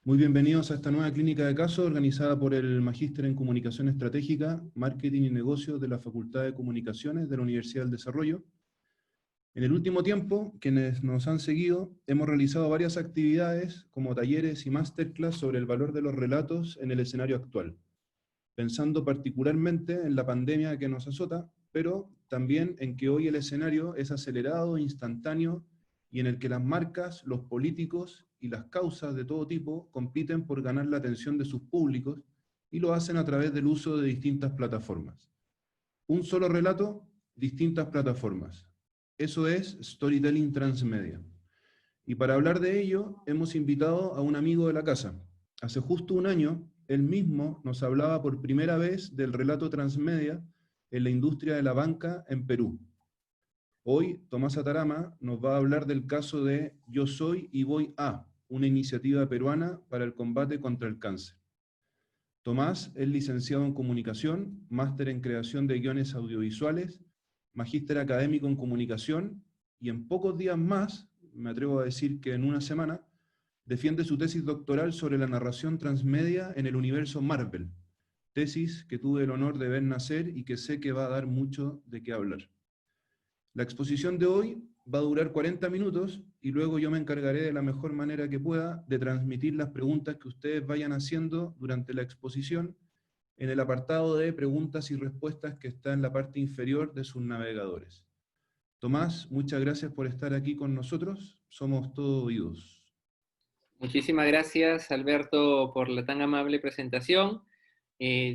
Muy bienvenidos a esta nueva clínica de casos organizada por el Magíster en Comunicación Estratégica, Marketing y Negocios de la Facultad de Comunicaciones de la Universidad del Desarrollo. En el último tiempo, quienes nos han seguido, hemos realizado varias actividades como talleres y masterclass sobre el valor de los relatos en el escenario actual, pensando particularmente en la pandemia que nos azota, pero también en que hoy el escenario es acelerado, instantáneo, y en el que las marcas, los políticos y las causas de todo tipo compiten por ganar la atención de sus públicos y lo hacen a través del uso de distintas plataformas. Un solo relato, distintas plataformas. Eso es storytelling transmedia. Y para hablar de ello, hemos invitado a un amigo de la casa. Hace justo un año, él mismo nos hablaba por primera vez del relato transmedia en la industria de la banca en Perú. Hoy, Tomás Atarama nos va a hablar del caso de Yo Soy y Voy A, una iniciativa peruana para el combate contra el cáncer. Tomás es licenciado en Comunicación, máster en Creación de Guiones Audiovisuales, magíster académico en Comunicación, y en pocos días más, me atrevo a decir que en una semana, defiende su tesis doctoral sobre la narración transmedia en el universo Marvel, tesis que tuve el honor de ver nacer y que sé que va a dar mucho de qué hablar. La exposición de hoy va a durar 40 minutos y luego yo me encargaré de la mejor manera que pueda de transmitir las preguntas que ustedes vayan haciendo durante la exposición en el apartado de preguntas y respuestas que está en la parte inferior de sus navegadores. Tomás, muchas gracias por estar aquí con nosotros. Somos todos oídos. Muchísimas gracias, Alberto, por la tan amable presentación.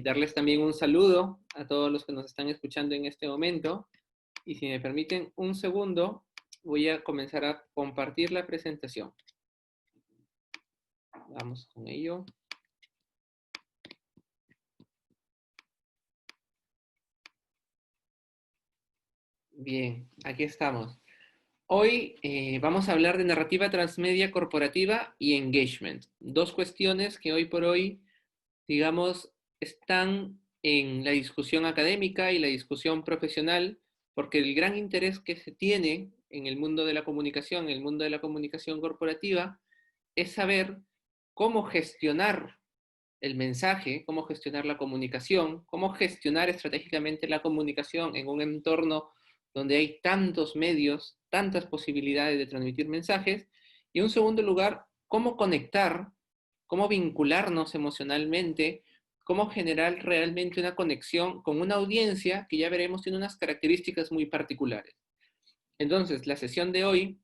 Darles también un saludo a todos los que nos están escuchando en este momento. Y si me permiten un segundo, voy a comenzar a compartir la presentación. Vamos con ello. Bien, aquí estamos. Hoy vamos a hablar de narrativa transmedia corporativa y engagement. Dos cuestiones que hoy por hoy, digamos, están en la discusión académica y la discusión profesional, porque el gran interés que se tiene en el mundo de la comunicación, en el mundo de la comunicación corporativa, es saber cómo gestionar el mensaje, cómo gestionar la comunicación, cómo gestionar estratégicamente la comunicación en un entorno donde hay tantos medios, tantas posibilidades de transmitir mensajes. Y en un segundo lugar, cómo conectar, cómo vincularnos emocionalmente, cómo generar realmente una conexión con una audiencia que ya veremos tiene unas características muy particulares. Entonces, la sesión de hoy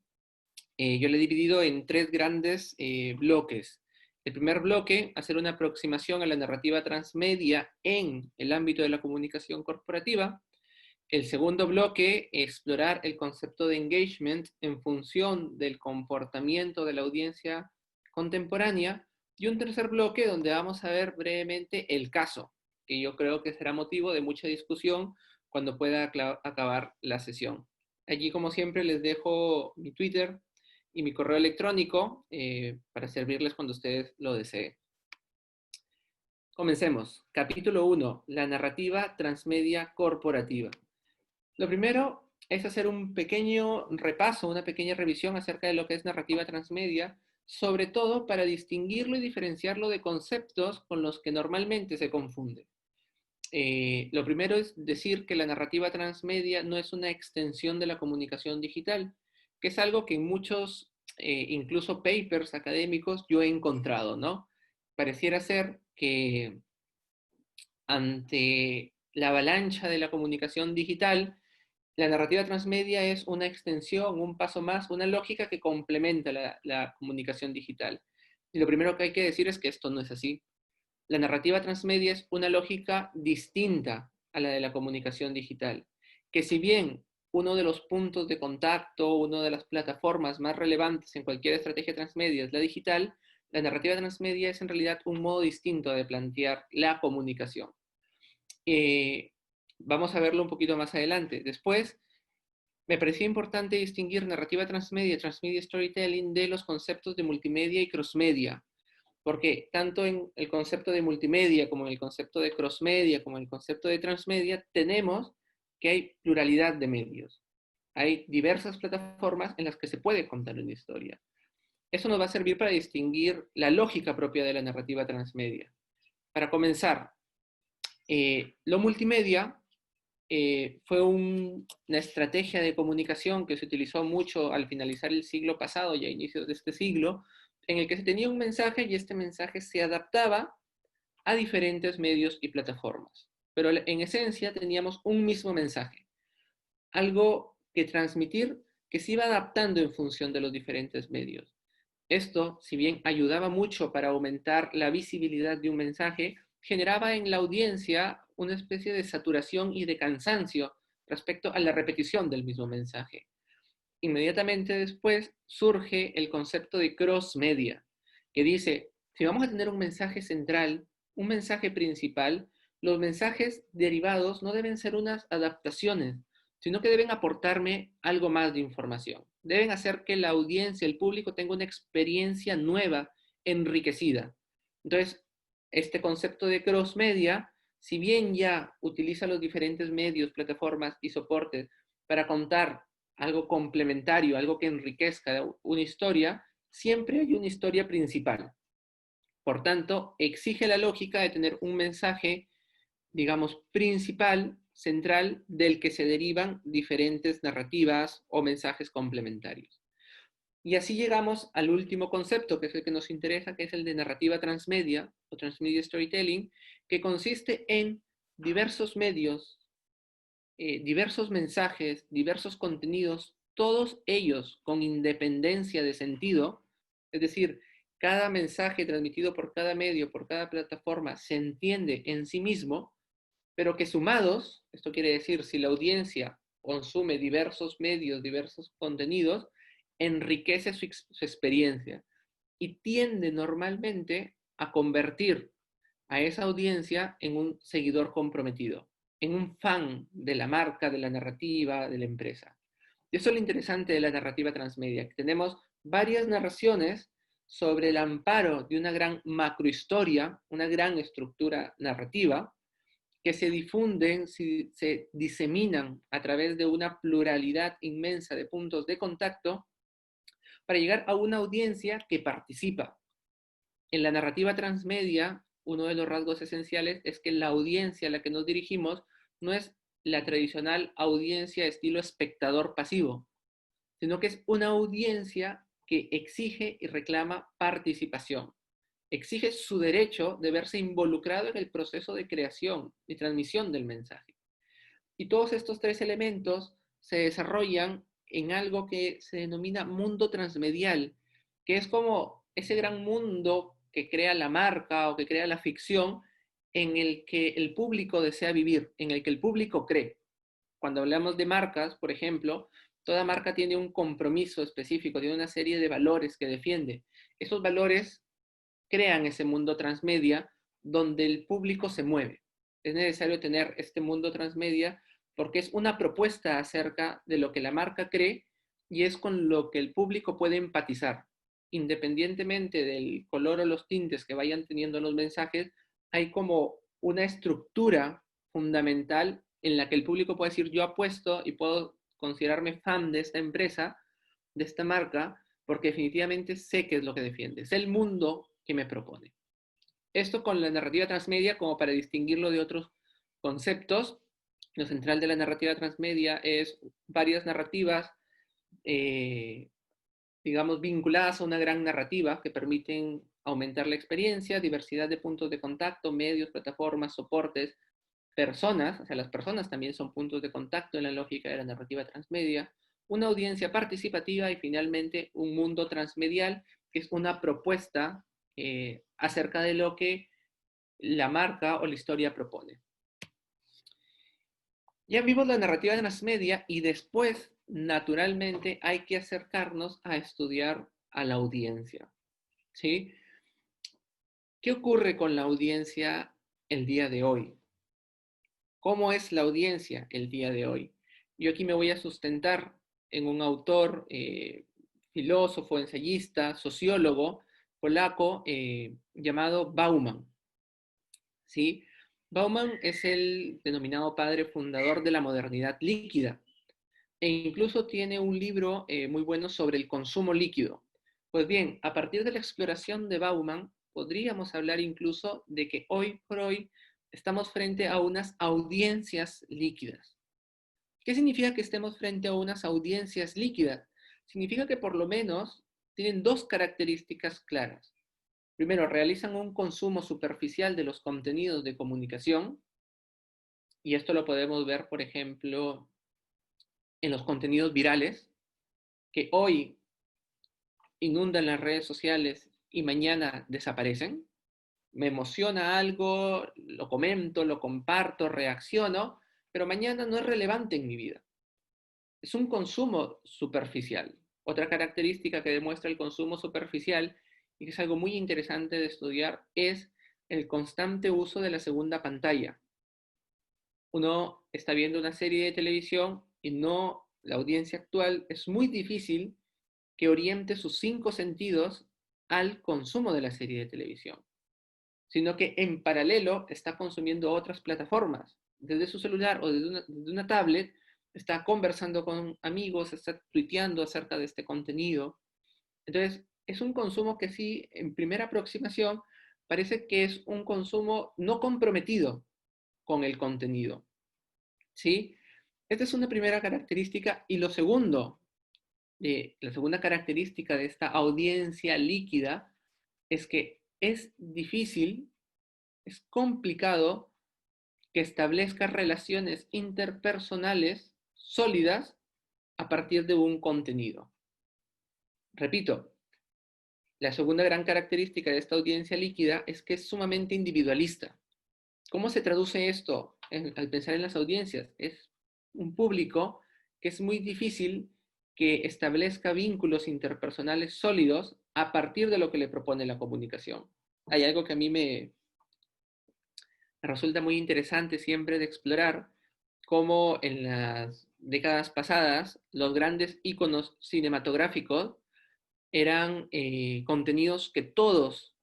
yo la he dividido en tres grandes bloques. El primer bloque, hacer una aproximación a la narrativa transmedia en el ámbito de la comunicación corporativa. El segundo bloque, explorar el concepto de engagement en función del comportamiento de la audiencia contemporánea. Y un tercer bloque donde vamos a ver brevemente el caso, que yo creo que será motivo de mucha discusión cuando pueda acabar la sesión. Allí, como siempre, les dejo mi Twitter y mi correo electrónico para servirles cuando ustedes lo deseen. Comencemos. Capítulo 1. La narrativa transmedia corporativa. Lo primero es hacer un pequeño repaso, una pequeña revisión acerca de lo que es narrativa transmedia, sobre todo para distinguirlo y diferenciarlo de conceptos con los que normalmente se confunde. Lo primero es decir que la narrativa transmedia no es una extensión de la comunicación digital, que es algo que en muchos, incluso papers académicos, yo he encontrado, ¿no? Pareciera ser que ante la avalancha de la comunicación digital, la narrativa transmedia es una extensión, un paso más, una lógica que complementa la comunicación digital. Y lo primero que hay que decir es que esto no es así. La narrativa transmedia es una lógica distinta a la de la comunicación digital, que si bien uno de los puntos de contacto, una de las plataformas más relevantes en cualquier estrategia transmedia es la digital, la narrativa transmedia es en realidad un modo distinto de plantear la comunicación. Vamos a verlo un poquito más adelante. Después, me parecía importante distinguir narrativa transmedia, transmedia storytelling, de los conceptos de multimedia y crossmedia, porque tanto en el concepto de multimedia como en el concepto de crossmedia como en el concepto de transmedia tenemos que hay pluralidad de medios. Hay diversas plataformas en las que se puede contar una historia. Eso nos va a servir para distinguir la lógica propia de la narrativa transmedia. Para comenzar, lo multimedia fue una estrategia de comunicación que se utilizó mucho al finalizar el siglo pasado y a inicios de este siglo, en el que se tenía un mensaje y este mensaje se adaptaba a diferentes medios y plataformas. Pero en esencia teníamos un mismo mensaje, algo que transmitir que se iba adaptando en función de los diferentes medios. Esto, si bien ayudaba mucho para aumentar la visibilidad de un mensaje, generaba en la audiencia una especie de saturación y de cansancio respecto a la repetición del mismo mensaje. Inmediatamente después surge el concepto de cross media, que dice, si vamos a tener un mensaje central, un mensaje principal, los mensajes derivados no deben ser unas adaptaciones, sino que deben aportarme algo más de información. Deben hacer que la audiencia, el público, tenga una experiencia nueva, enriquecida. Entonces, este concepto de cross media, si bien ya utiliza los diferentes medios, plataformas y soportes para contar algo complementario, algo que enriquezca una historia, siempre hay una historia principal. Por tanto, exige la lógica de tener un mensaje, digamos, principal, central, del que se derivan diferentes narrativas o mensajes complementarios. Y así llegamos al último concepto, que es el que nos interesa, que es el de narrativa transmedia o transmedia storytelling, que consiste en diversos medios, diversos mensajes, diversos contenidos, todos ellos con independencia de sentido, es decir, cada mensaje transmitido por cada medio, por cada plataforma, se entiende en sí mismo, pero que sumados, esto quiere decir, si la audiencia consume diversos medios, diversos contenidos, enriquece su experiencia y tiende normalmente a convertir a esa audiencia en un seguidor comprometido, en un fan de la marca, de la narrativa, de la empresa. Y eso es lo interesante de la narrativa transmedia, que tenemos varias narraciones sobre el amparo de una gran macrohistoria, una gran estructura narrativa, que se difunden, se diseminan a través de una pluralidad inmensa de puntos de contacto para llegar a una audiencia que participa. En la narrativa transmedia, uno de los rasgos esenciales es que la audiencia a la que nos dirigimos no es la tradicional audiencia estilo espectador pasivo, sino que es una audiencia que exige y reclama participación. Exige su derecho de verse involucrado en el proceso de creación y transmisión del mensaje. Y todos estos tres elementos se desarrollan en algo que se denomina mundo transmedial, que es como ese gran mundo que crea la marca o que crea la ficción en el que el público desea vivir, en el que el público cree. Cuando hablamos de marcas, por ejemplo, toda marca tiene un compromiso específico, tiene una serie de valores que defiende. Esos valores crean ese mundo transmedia donde el público se mueve. Es necesario tener este mundo transmedia porque es una propuesta acerca de lo que la marca cree y es con lo que el público puede empatizar. Independientemente del color o los tintes que vayan teniendo los mensajes, hay como una estructura fundamental en la que el público puede decir, yo apuesto y puedo considerarme fan de esta empresa, de esta marca, porque definitivamente sé qué es lo que defiende. Es el mundo que me propone. Esto con la narrativa transmedia, como para distinguirlo de otros conceptos, lo central de la narrativa transmedia es varias narrativas, eh, digamos, vinculadas a una gran narrativa que permiten aumentar la experiencia, diversidad de puntos de contacto, medios, plataformas, soportes, personas, o sea, las personas también son puntos de contacto en la lógica de la narrativa transmedia, una audiencia participativa y finalmente un mundo transmedial, que es una propuesta acerca de lo que la marca o la historia propone. Ya vimos la narrativa transmedia y después, naturalmente, hay que acercarnos a estudiar a la audiencia. ¿Sí? ¿Qué ocurre con la audiencia el día de hoy? ¿Cómo es la audiencia el día de hoy? Yo aquí me voy a sustentar en un autor, filósofo, ensayista, sociólogo polaco llamado Bauman. ¿Sí? Bauman es el denominado padre fundador de la modernidad líquida e incluso tiene un libro muy bueno sobre el consumo líquido. Pues bien, a partir de la exploración de Bauman, podríamos hablar incluso de que hoy por hoy estamos frente a unas audiencias líquidas. ¿Qué significa que estemos frente a unas audiencias líquidas? Significa que por lo menos tienen dos características claras. Primero, realizan un consumo superficial de los contenidos de comunicación, y esto lo podemos ver, por ejemplo, en los contenidos virales, que hoy inundan las redes sociales y mañana desaparecen. Me emociona algo, lo comento, lo comparto, reacciono, pero mañana no es relevante en mi vida. Es un consumo superficial. Otra característica que demuestra el consumo superficial, y que es algo muy interesante de estudiar, es el constante uso de la segunda pantalla. Uno está viendo una serie de televisión y no, la audiencia actual es muy difícil que oriente sus 5 sentidos al consumo de la serie de televisión, sino que en paralelo está consumiendo otras plataformas. Desde su celular o desde una tablet está conversando con amigos, está tuiteando acerca de este contenido. Entonces, es un consumo que sí, en primera aproximación, parece que es un consumo no comprometido con el contenido, ¿sí? Esta es una primera característica. Y lo segundo, la segunda característica de esta audiencia líquida es que es difícil, es complicado que establezca relaciones interpersonales sólidas a partir de un contenido. Repito, la segunda gran característica de esta audiencia líquida es que es sumamente individualista. ¿Cómo se traduce esto al pensar en las audiencias? Es un público que es muy difícil que establezca vínculos interpersonales sólidos a partir de lo que le propone la comunicación. Hay algo que a mí me resulta muy interesante siempre de explorar, cómo en las décadas pasadas los grandes íconos cinematográficos eran contenidos que todos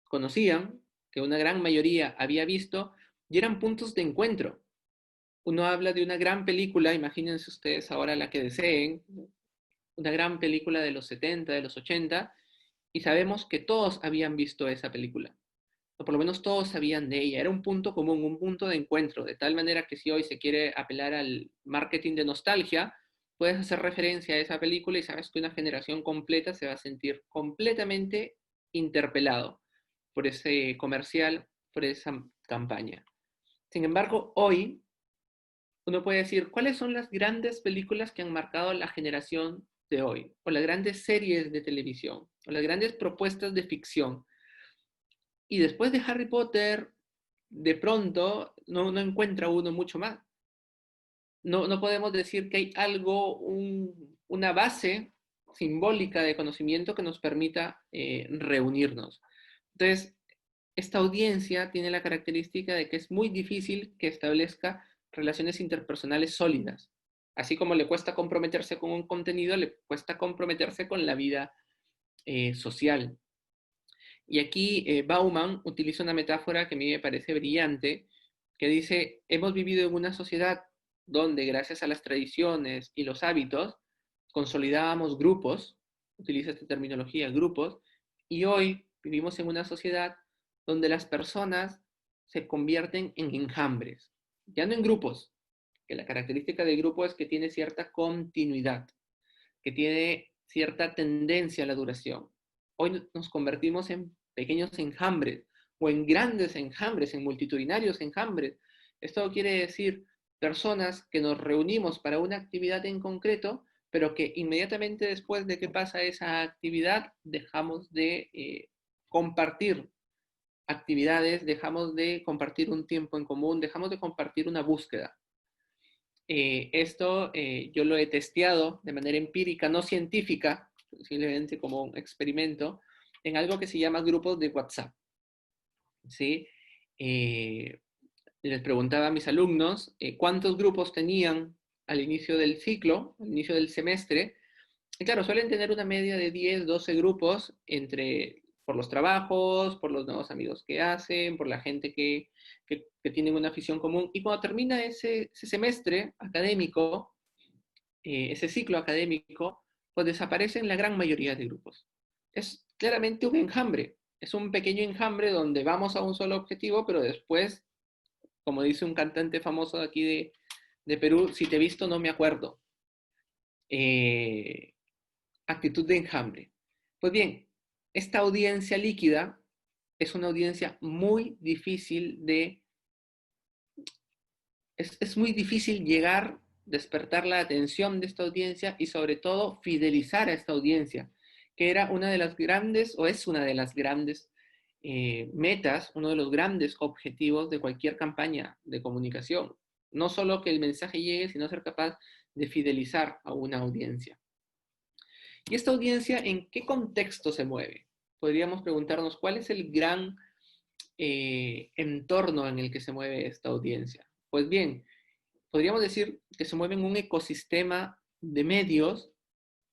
conocían, que una gran mayoría había visto, y eran puntos de encuentro. Uno habla de una gran película, imagínense ustedes ahora la que deseen, una gran película de los 70, de los 80, y sabemos que todos habían visto esa película, o por lo menos todos sabían de ella. Era un punto común, un punto de encuentro, de tal manera que si hoy se quiere apelar al marketing de nostalgia, puedes hacer referencia a esa película y sabes que una generación completa se va a sentir completamente interpelado por ese comercial, por esa campaña. Sin embargo, hoy uno puede decir, ¿cuáles son las grandes películas que han marcado la generación de hoy? O las grandes series de televisión, o las grandes propuestas de ficción. Y después de Harry Potter, de pronto no encuentra uno mucho más. No podemos decir que hay algo, una base simbólica de conocimiento que nos permita reunirnos. Entonces, esta audiencia tiene la característica de que es muy difícil que establezca relaciones interpersonales sólidas. Así como le cuesta comprometerse con un contenido, le cuesta comprometerse con la vida social. Y aquí Bauman utiliza una metáfora que a mí me parece brillante, que dice, hemos vivido en una sociedad donde gracias a las tradiciones y los hábitos consolidábamos grupos, utiliza esta terminología, grupos, y hoy vivimos en una sociedad donde las personas se convierten en enjambres, ya no en grupos, que la característica del grupo es que tiene cierta continuidad, que tiene cierta tendencia a la duración. Hoy nos convertimos en pequeños enjambres o en grandes enjambres, en multitudinarios enjambres. Esto quiere decir personas que nos reunimos para una actividad en concreto, pero que inmediatamente después de que pasa esa actividad dejamos de compartir actividades, dejamos de compartir un tiempo en común, dejamos de compartir una búsqueda. Esto yo lo he testeado de manera empírica, no científica, simplemente como un experimento, en algo que se llama grupos de WhatsApp. ¿Sí? Les preguntaba a mis alumnos cuántos grupos tenían al inicio del ciclo, al inicio del semestre. Y claro, suelen tener una media de 10, 12 grupos por los trabajos, por los nuevos amigos que hacen, por la gente que tienen una afición común. Y cuando termina ese semestre académico, ese ciclo académico, pues desaparecen la gran mayoría de grupos. Es claramente un enjambre, es un pequeño enjambre donde vamos a un solo objetivo, pero después, como dice un cantante famoso de aquí de Perú, si te he visto no me acuerdo. Eh, actitud de enjambre. Pues bien, esta audiencia líquida es una audiencia muy difícil es muy difícil llegar, despertar la atención de esta audiencia y sobre todo fidelizar a esta audiencia, que era una de las grandes, o es una de las grandes metas, uno de los grandes objetivos de cualquier campaña de comunicación. No solo que el mensaje llegue, sino ser capaz de fidelizar a una audiencia. ¿Y esta audiencia en qué contexto se mueve? Podríamos preguntarnos cuál es el gran entorno en el que se mueve esta audiencia. Pues bien, podríamos decir que se mueve en un ecosistema de medios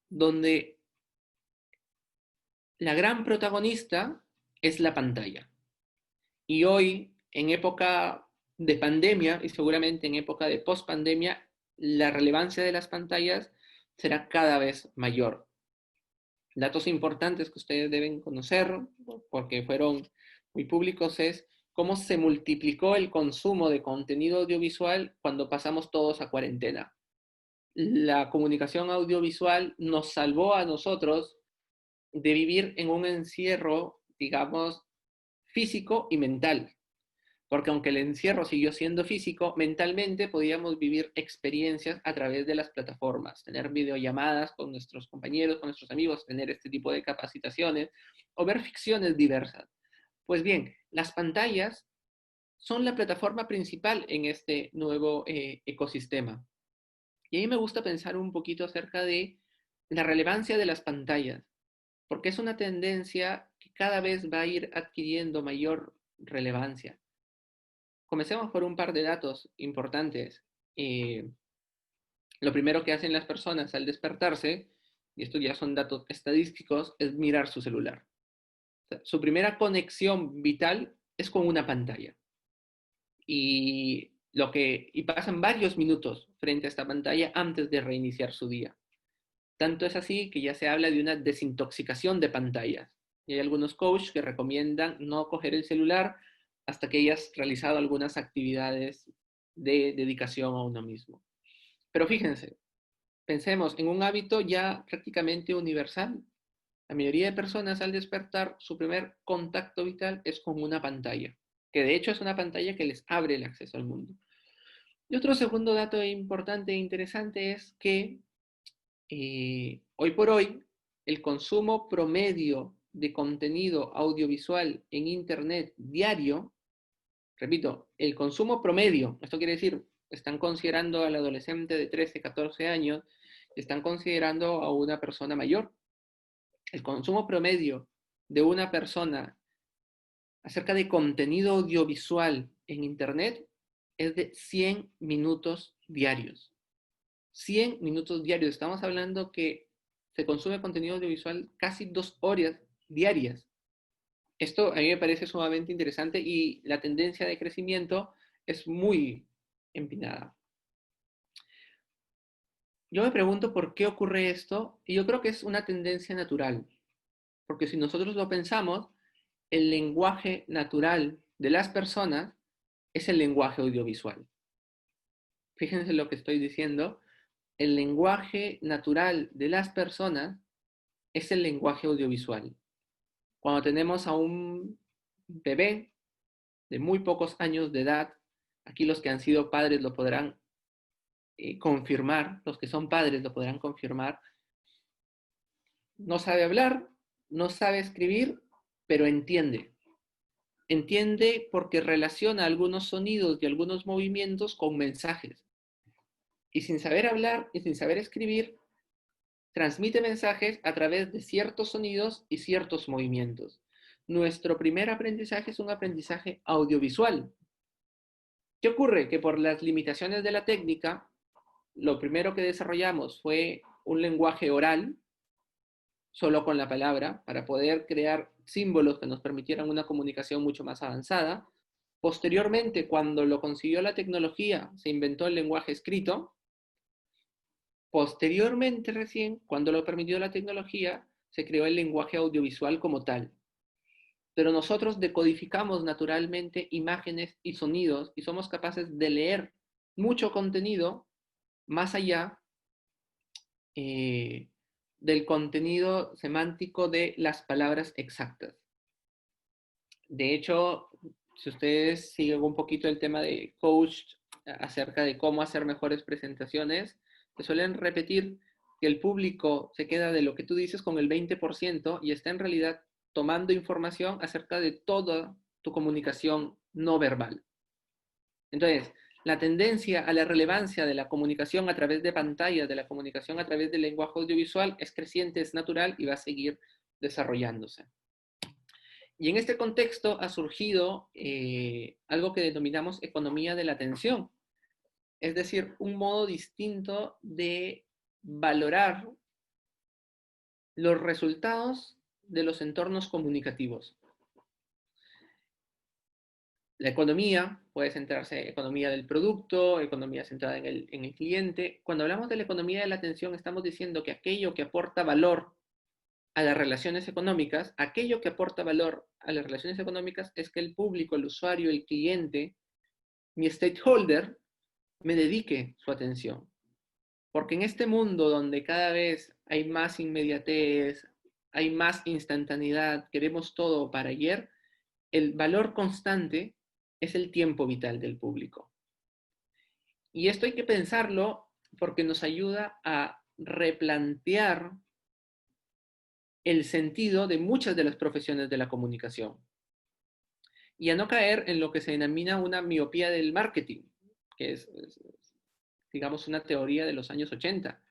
donde la gran protagonista es la pantalla. Y hoy, en época de pandemia y seguramente en época de post-pandemia, la relevancia de las pantallas será cada vez mayor. Datos importantes que ustedes deben conocer, porque fueron muy públicos, es cómo se multiplicó el consumo de contenido audiovisual cuando pasamos todos a cuarentena. La comunicación audiovisual nos salvó a nosotros de vivir en un encierro, digamos, físico y mental. Porque aunque el encierro siguió siendo físico, mentalmente podíamos vivir experiencias a través de las plataformas, tener videollamadas con nuestros compañeros, con nuestros amigos, tener este tipo de capacitaciones o ver ficciones diversas. Pues bien, las pantallas son la plataforma principal en este nuevo ecosistema. Y a mí me gusta pensar un poquito acerca de la relevancia de las pantallas, porque es una tendencia que cada vez va a ir adquiriendo mayor relevancia. Comencemos por un par de datos importantes. Eh, lo primero que hacen las personas al despertarse, y estos ya son datos estadísticos, es mirar su celular. O sea, su primera conexión vital es con una pantalla. Y pasan varios minutos frente a esta pantalla antes de reiniciar su día. Tanto es así que ya se habla de una desintoxicación de pantallas. Y hay algunos coaches que recomiendan no coger el celular hasta que hayas realizado algunas actividades de dedicación a uno mismo. Pero fíjense, pensemos en un hábito ya prácticamente universal. La mayoría de personas al despertar, su primer contacto vital es con una pantalla, que de hecho es una pantalla que les abre el acceso al mundo. Y otro segundo dato importante e interesante es que hoy por hoy, el consumo promedio de contenido audiovisual en Internet diario, repito, el consumo promedio, esto quiere decir, están considerando al adolescente de 13, 14 años, están considerando a una persona mayor. El consumo promedio de una persona acerca de contenido audiovisual en Internet es de 100 minutos diarios. 100 minutos diarios. Estamos hablando que se consume contenido audiovisual casi 2 horas diarias. Esto a mí me parece sumamente interesante y la tendencia de crecimiento es muy empinada. Yo me pregunto por qué ocurre esto y yo creo que es una tendencia natural, porque si nosotros lo pensamos, el lenguaje natural de las personas es el lenguaje audiovisual. Fíjense lo que estoy diciendo. El lenguaje natural de las personas es el lenguaje audiovisual. Cuando tenemos a un bebé de muy pocos años de edad, aquí los que han sido padres lo podrán confirmar, los que son padres lo podrán confirmar, no sabe hablar, no sabe escribir, pero entiende. Entiende porque relaciona algunos sonidos y algunos movimientos con mensajes. Y sin saber hablar y sin saber escribir, transmite mensajes a través de ciertos sonidos y ciertos movimientos. Nuestro primer aprendizaje es un aprendizaje audiovisual. ¿Qué ocurre? Que por las limitaciones de la técnica, lo primero que desarrollamos fue un lenguaje oral, solo con la palabra, para poder crear símbolos que nos permitieran una comunicación mucho más avanzada. Posteriormente, cuando lo consiguió la tecnología, se inventó el lenguaje escrito, Posteriormente, recién, cuando lo permitió la tecnología, se creó el lenguaje audiovisual como tal. Pero nosotros decodificamos naturalmente imágenes y sonidos y somos capaces de leer mucho contenido más allá eh, del contenido semántico de las palabras exactas. De hecho, si ustedes siguen un poquito el tema de coach acerca de cómo hacer mejores presentaciones, te suelen repetir que el público se queda de lo que tú dices con el 20% y está en realidad tomando información acerca de toda tu comunicación no verbal. Entonces, la tendencia a la relevancia de la comunicación a través de pantallas, de la comunicación a través del lenguaje audiovisual es creciente, es natural y va a seguir desarrollándose. Y en este contexto ha surgido algo que denominamos economía de la atención, es decir, un modo distinto de valorar los resultados de los entornos comunicativos. La economía puede centrarse en economía del producto, economía centrada en el cliente. Cuando hablamos de la economía de la atención, estamos diciendo que aquello que aporta valor a las relaciones económicas, aquello que aporta valor a las relaciones económicas es que el público, el usuario, el cliente, mi stakeholder, me dedique su atención. Porque en este mundo donde cada vez hay más inmediatez, hay más instantaneidad, queremos todo para ayer, el valor constante es el tiempo vital del público. Y esto hay que pensarlo porque nos ayuda a replantear el sentido de muchas de las profesiones de la comunicación y a no caer en lo que se denomina una miopía del marketing, que es digamos, una teoría de los años 80,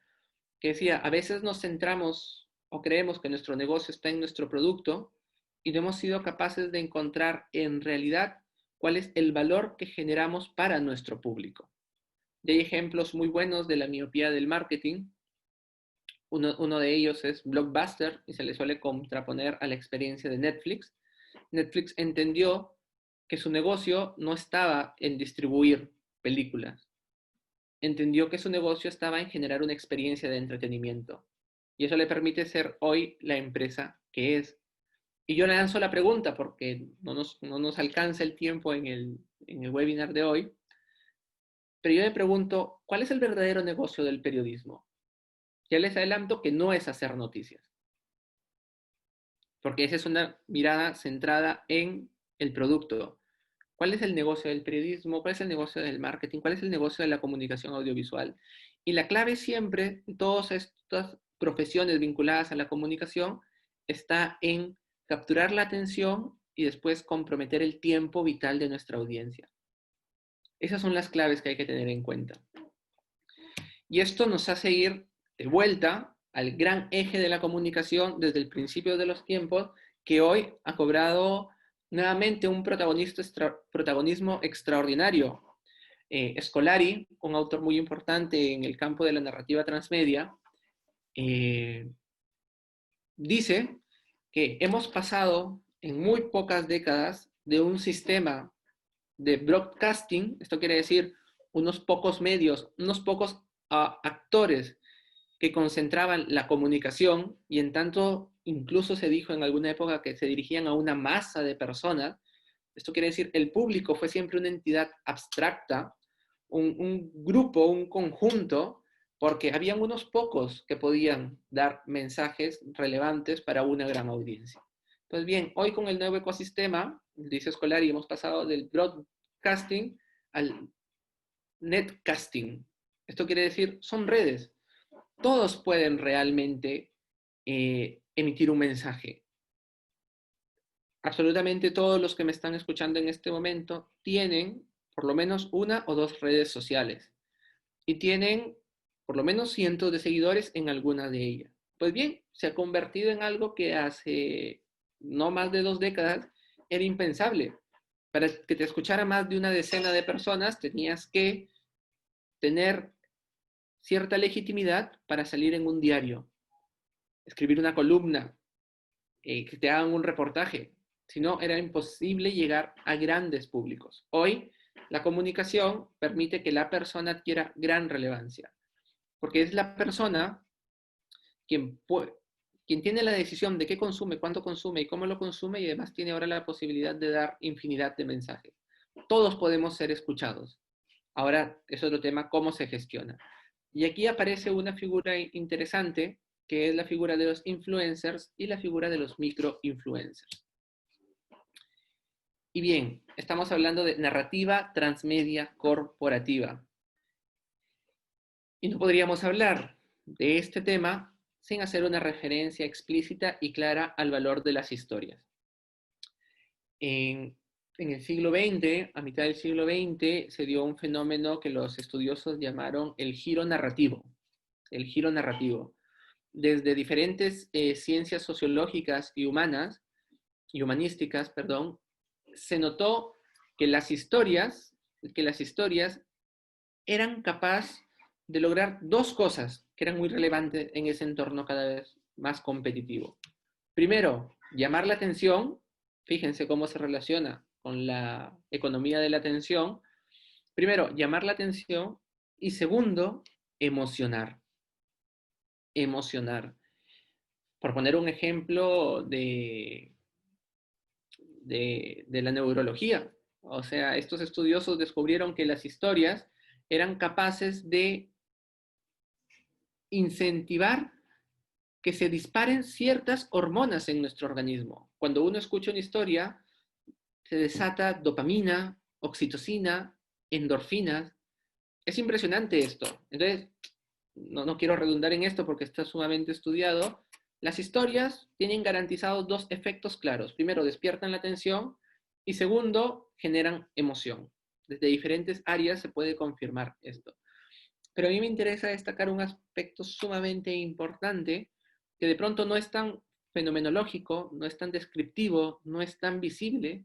que decía, a veces nos centramos o creemos que nuestro negocio está en nuestro producto y no hemos sido capaces de encontrar en realidad cuál es el valor que generamos para nuestro público. Y hay ejemplos muy buenos de la miopía del marketing. Uno de ellos es Blockbuster y se le suele contraponer a la experiencia de Netflix. Netflix entendió que su negocio no estaba en distribuir películas, entendió que su negocio estaba en generar una experiencia de entretenimiento. Y eso le permite ser hoy la empresa que es. Y yo le lanzo la pregunta, porque no nos alcanza el tiempo en el webinar de hoy, pero yo le pregunto, ¿cuál es el verdadero negocio del periodismo? Ya les adelanto que no es hacer noticias, porque esa es una mirada centrada en el producto. ¿Cuál es el negocio del periodismo? ¿Cuál es el negocio del marketing? ¿Cuál es el negocio de la comunicación audiovisual? Y la clave siempre, en todas estas profesiones vinculadas a la comunicación, está en capturar la atención y después comprometer el tiempo vital de nuestra audiencia. Esas son las claves que hay que tener en cuenta. Y esto nos hace ir de vuelta al gran eje de la comunicación desde el principio de los tiempos, que hoy ha cobrado nuevamente un protagonismo extraordinario. Scolari, un autor muy importante en el campo de la narrativa transmedia, dice que hemos pasado en muy pocas décadas de un sistema de broadcasting, esto quiere decir unos pocos medios, unos pocos actores que concentraban la comunicación y en tanto incluso se dijo en alguna época que se dirigían a una masa de personas. Esto quiere decir el público fue siempre una entidad abstracta, un grupo, un conjunto, porque habían unos pocos que podían dar mensajes relevantes para una gran audiencia. Pues bien, hoy con el nuevo ecosistema, dice Scolari, hemos pasado del broadcasting al netcasting. Esto quiere decir, son redes. Todos pueden realmente emitir un mensaje. Absolutamente todos los que me están escuchando en este momento tienen por lo menos una o dos redes sociales y tienen por lo menos cientos de seguidores en alguna de ellas. Pues bien, se ha convertido en algo que hace no más de 2 décadas era impensable. Para que te escuchara más de una decena de personas tenías que tener cierta legitimidad para salir en un diario, escribir una columna, que te hagan un reportaje. Si no, era imposible llegar a grandes públicos. Hoy, la comunicación permite que la persona adquiera gran relevancia. porque es la persona quien tiene la decisión de qué consume, cuánto consume y cómo lo consume, y además tiene ahora la posibilidad de dar infinidad de mensajes. Todos podemos ser escuchados. Ahora es otro tema, cómo se gestiona. Y aquí aparece una figura interesante, que es la figura de los influencers y la figura de los microinfluencers. Y bien, estamos hablando de narrativa transmedia corporativa. Y no podríamos hablar de este tema sin hacer una referencia explícita y clara al valor de las historias. En el siglo XX, a mitad del siglo XX, se dio un fenómeno que los estudiosos llamaron el giro narrativo. El giro narrativo. Desde diferentes ciencias sociológicas y humanísticas, perdón, se notó que las historias eran capaces de lograr dos cosas que eran muy relevantes en ese entorno cada vez más competitivo. Primero, llamar la atención. Fíjense cómo se relaciona con la economía de la atención. Primero, llamar la atención, y segundo, emocionar. Emocionar. Por poner un ejemplo de la neurología. O sea, estos estudiosos descubrieron que las historias eran capaces de incentivar que se disparen ciertas hormonas en nuestro organismo. Cuando uno escucha una historia, se desata dopamina, oxitocina, endorfinas. Es impresionante esto. Entonces, no quiero redundar en esto porque está sumamente estudiado. Las historias tienen garantizados dos efectos claros. Primero, despiertan la atención, y segundo, generan emoción. Desde diferentes áreas se puede confirmar esto. Pero a mí me interesa destacar un aspecto sumamente importante que de pronto no es tan fenomenológico, no es tan descriptivo, no es tan visible,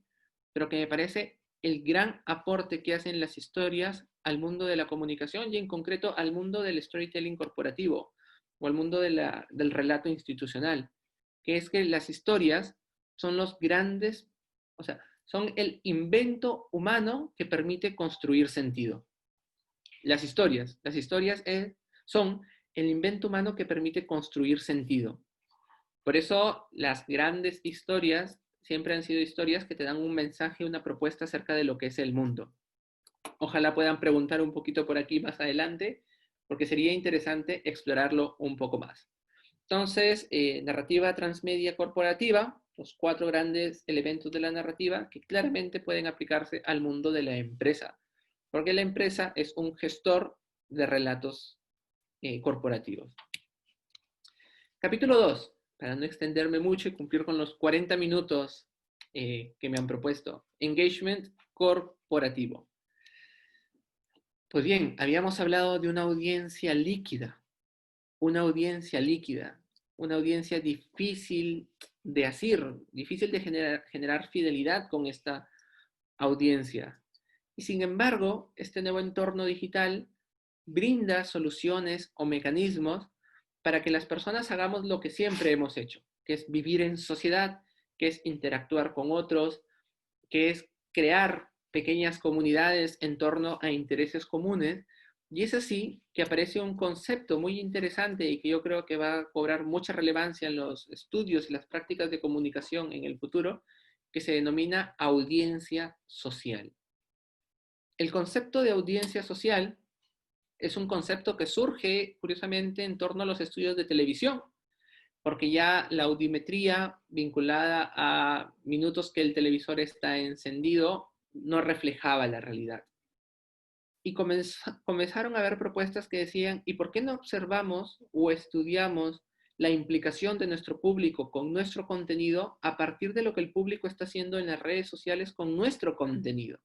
pero que me parece el gran aporte que hacen las historias al mundo de la comunicación y en concreto al mundo del storytelling corporativo o al mundo del relato institucional, que es que las historias son los grandes, o sea, son el invento humano que permite construir sentido. Las historias son el invento humano que permite construir sentido. Por eso las grandes historias siempre han sido historias que te dan un mensaje, una propuesta acerca de lo que es el mundo. Ojalá puedan preguntar un poquito por aquí más adelante, porque sería interesante explorarlo un poco más. Entonces, narrativa transmedia corporativa, los 4 grandes elementos de la narrativa que claramente pueden aplicarse al mundo de la empresa, porque la empresa es un gestor de relatos corporativos. Capítulo 2, para no extenderme mucho y cumplir con los 40 minutos que me han propuesto. Engagement corporativo. Pues bien, habíamos hablado de una audiencia líquida, una audiencia difícil de asir, difícil de generar fidelidad con esta audiencia. Y sin embargo, este nuevo entorno digital brinda soluciones o mecanismos para que las personas hagamos lo que siempre hemos hecho, que es vivir en sociedad, que es interactuar con otros, que es crear pequeñas comunidades en torno a intereses comunes. Y es así que aparece un concepto muy interesante y que yo creo que va a cobrar mucha relevancia en los estudios y las prácticas de comunicación en el futuro, que se denomina audiencia social. El concepto de audiencia social es un concepto que surge, curiosamente, en torno a los estudios de televisión, porque ya la audiometría vinculada a minutos que el televisor está encendido no reflejaba la realidad. Y comenzaron a haber propuestas que decían, ¿y por qué no observamos o estudiamos la implicación de nuestro público con nuestro contenido a partir de lo que el público está haciendo en las redes sociales con nuestro contenido?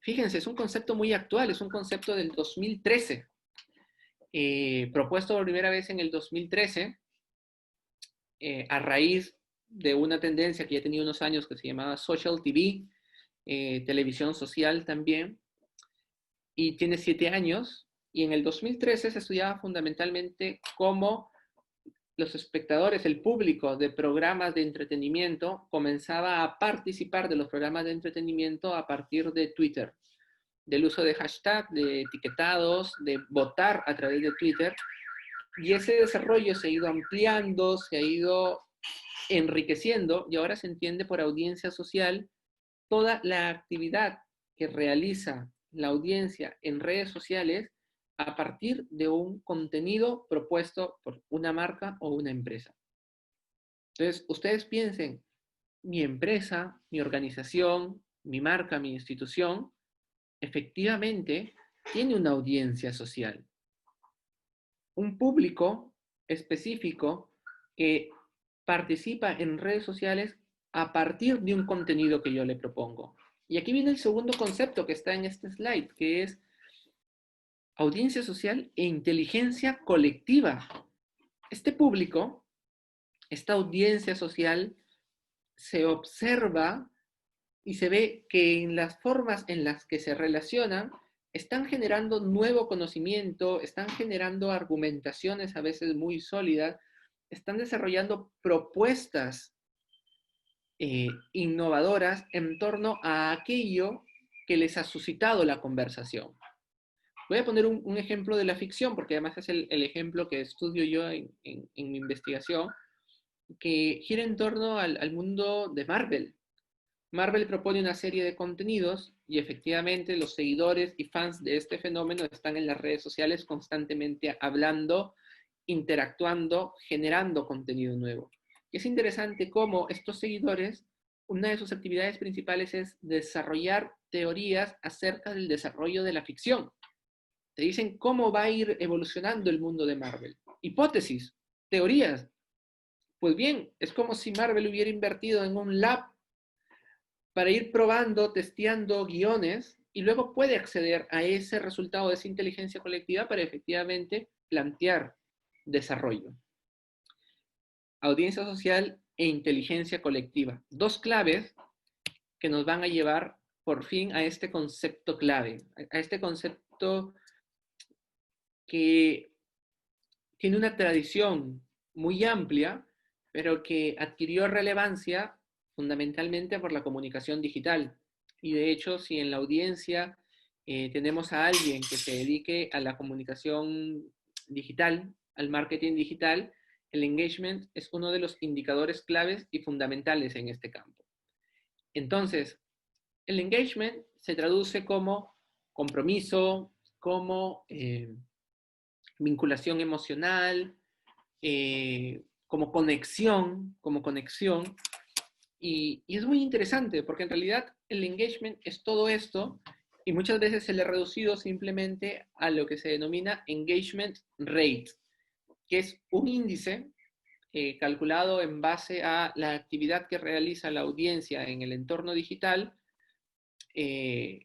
Fíjense, es un concepto muy actual, es un concepto del 2013, propuesto por primera vez en el 2013, a raíz de una tendencia que ya tenía unos años que se llamaba Social TV, televisión social también, y tiene 7 años, y en el 2013 se estudiaba fundamentalmente cómo los espectadores, el público de programas de entretenimiento, comenzaba a participar de los programas de entretenimiento a partir de Twitter. del uso de hashtag, de etiquetados, de votar a través de Twitter. Y ese desarrollo se ha ido ampliando, se ha ido enriqueciendo y ahora se entiende por audiencia social toda la actividad que realiza la audiencia en redes sociales a partir de un contenido propuesto por una marca o una empresa. Entonces, ustedes piensen, mi empresa, mi organización, mi marca, mi institución, efectivamente tiene una audiencia social, un público específico que participa en redes sociales a partir de un contenido que yo le propongo. Y aquí viene el segundo concepto que está en este slide, que es audiencia social e inteligencia colectiva. Este público, esta audiencia social, se observa y se ve que en las formas en las que se relacionan están generando nuevo conocimiento, están generando argumentaciones a veces muy sólidas, están desarrollando propuestas innovadoras en torno a aquello que les ha suscitado la conversación. Voy a poner un ejemplo de la ficción, porque además es el ejemplo que estudio yo en mi investigación, que gira en torno al mundo de Marvel. Marvel propone una serie de contenidos y efectivamente los seguidores y fans de este fenómeno están en las redes sociales constantemente hablando, interactuando, generando contenido nuevo. Y es interesante cómo estos seguidores, una de sus actividades principales es desarrollar teorías acerca del desarrollo de la ficción. Te dicen cómo va a ir evolucionando el mundo de Marvel. Hipótesis, teorías. Pues bien, es como si Marvel hubiera invertido en un lab para ir probando, testeando guiones y luego puede acceder a ese resultado de esa inteligencia colectiva para efectivamente plantear desarrollo. Audiencia social e inteligencia colectiva. Dos claves que nos van a llevar por fin a este concepto clave, a este concepto que tiene una tradición muy amplia, pero que adquirió relevancia fundamentalmente por la comunicación digital. Y de hecho, si en la audiencia tenemos a alguien que se dedique a la comunicación digital, al marketing digital, el engagement es uno de los indicadores claves y fundamentales en este campo. Entonces, el engagement se traduce como compromiso, como vinculación emocional, como conexión. Y es muy interesante porque en realidad el engagement es todo esto y muchas veces se le ha reducido simplemente a lo que se denomina engagement rate, que es un índice calculado en base a la actividad que realiza la audiencia en el entorno digital. Hay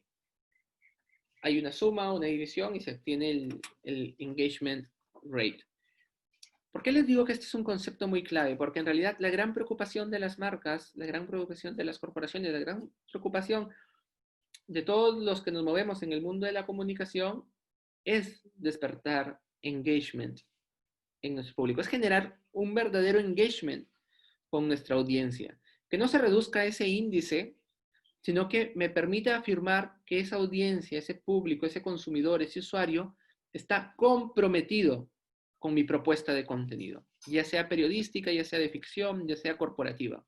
una suma, una división y se obtiene el engagement rate. ¿Por qué les digo que este es un concepto muy clave? Porque en realidad la gran preocupación de las marcas, la gran preocupación de las corporaciones, la gran preocupación de todos los que nos movemos en el mundo de la comunicación es despertar engagement en nuestro público, es generar un verdadero engagement con nuestra audiencia, que no se reduzca a ese índice, sino que me permita afirmar que esa audiencia, ese público, ese consumidor, ese usuario está comprometido con mi propuesta de contenido, ya sea periodística, ya sea de ficción, ya sea corporativa.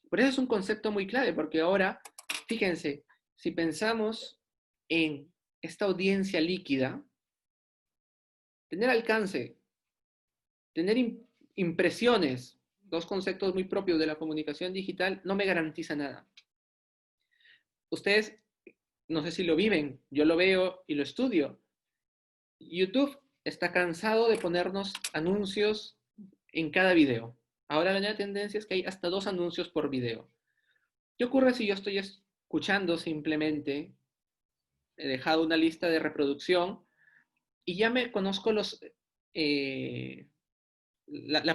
Por eso es un concepto muy clave, porque ahora, fíjense, si pensamos en esta audiencia líquida, tener alcance, tener impresiones, dos conceptos muy propios de la comunicación digital, no me garantiza nada. Ustedes, no sé si lo viven, yo lo veo y lo estudio. YouTube está cansado de ponernos anuncios en cada video. Ahora la nueva tendencia es que hay hasta 2 anuncios por video. ¿Qué ocurre si yo estoy escuchando simplemente? He dejado una lista de reproducción y ya me conozco la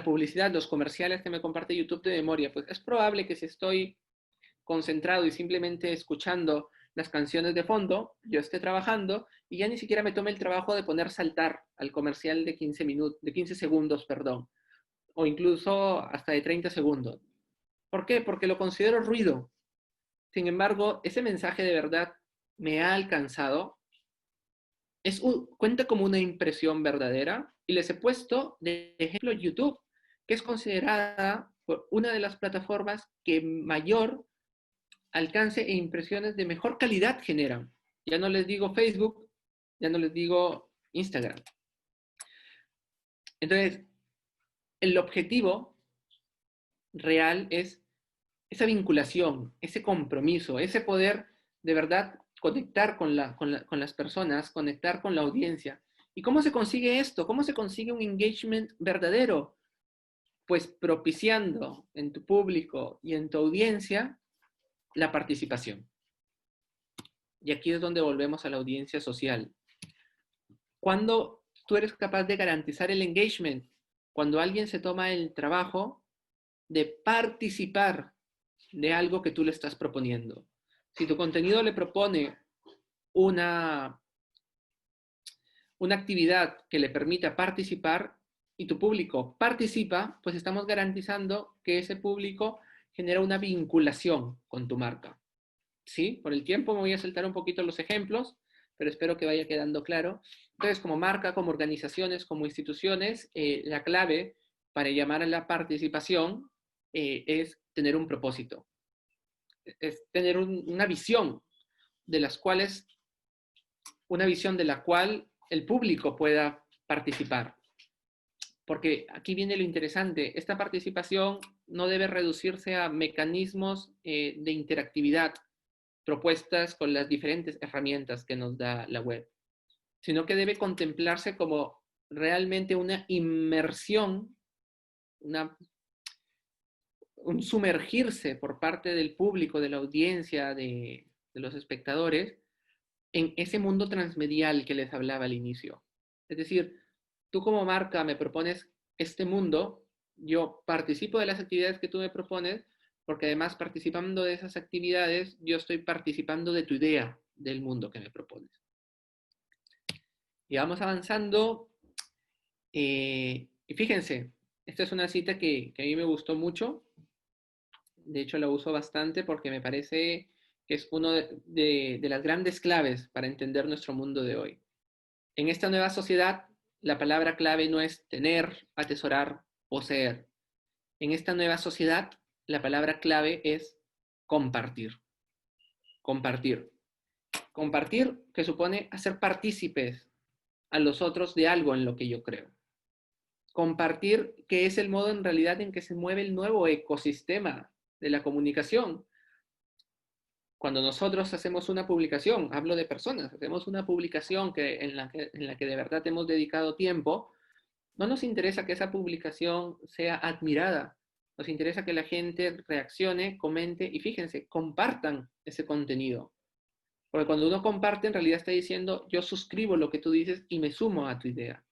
publicidad, los comerciales que me comparte YouTube de memoria. Pues es probable que si estoy concentrado y simplemente escuchando las canciones de fondo, yo esté trabajando y ya ni siquiera me tome el trabajo de poner saltar al comercial de 15 minutos, de 15 segundos, perdón, o incluso hasta de 30 segundos. ¿Por qué? Porque lo considero ruido. Sin embargo, ese mensaje de verdad me ha alcanzado, cuenta como una impresión verdadera, y les he puesto de ejemplo YouTube, que es considerada una de las plataformas que mayor alcance e impresiones de mejor calidad generan. Ya no les digo Facebook, ya no les digo Instagram. Entonces, el objetivo real es esa vinculación, ese compromiso, ese poder de verdad conectar con las personas, conectar con la audiencia. ¿Y cómo se consigue esto? ¿Cómo se consigue un engagement verdadero? Pues propiciando en tu público y en tu audiencia la participación. Y aquí es donde volvemos a la audiencia social. Cuando tú eres capaz de garantizar el engagement, cuando alguien se toma el trabajo de participar de algo que tú le estás proponiendo. Si tu contenido le propone una actividad que le permita participar y tu público participa, pues estamos garantizando que ese público genera una vinculación con tu marca. ¿Sí? Por el tiempo me voy a saltar un poquito los ejemplos, pero espero que vaya quedando claro. Entonces, como marca, como organizaciones, como instituciones, la clave para llamar a la participación es tener un propósito, es tener una visión de la cual el público pueda participar. Porque aquí viene lo interesante, esta participación no debe reducirse a mecanismos de interactividad propuestas con las diferentes herramientas que nos da la web, sino que debe contemplarse como realmente una inmersión, un sumergirse por parte del público, de la audiencia, de los espectadores, en ese mundo transmedial que les hablaba al inicio. Es decir, tú como marca me propones este mundo, yo participo de las actividades que tú me propones, porque además participando de esas actividades, yo estoy participando de tu idea del mundo que me propones. Y vamos avanzando. Y fíjense, esta es una cita que a mí me gustó mucho. De hecho, la uso bastante porque me parece que es una de las grandes claves para entender nuestro mundo de hoy. En esta nueva sociedad, la palabra clave no es tener, atesorar, poseer. En esta nueva sociedad, la palabra clave es compartir. Compartir. Compartir que supone hacer partícipes a los otros de algo en lo que yo creo. Compartir que es el modo en realidad en que se mueve el nuevo ecosistema de la comunicación. Cuando nosotros hacemos una publicación, hablo de personas, hacemos una publicación en la que de verdad hemos dedicado tiempo, no nos interesa que esa publicación sea admirada, nos interesa que la gente reaccione, comente y fíjense, compartan ese contenido. Porque cuando uno comparte, en realidad está diciendo, yo suscribo lo que tú dices y me sumo a tu idea.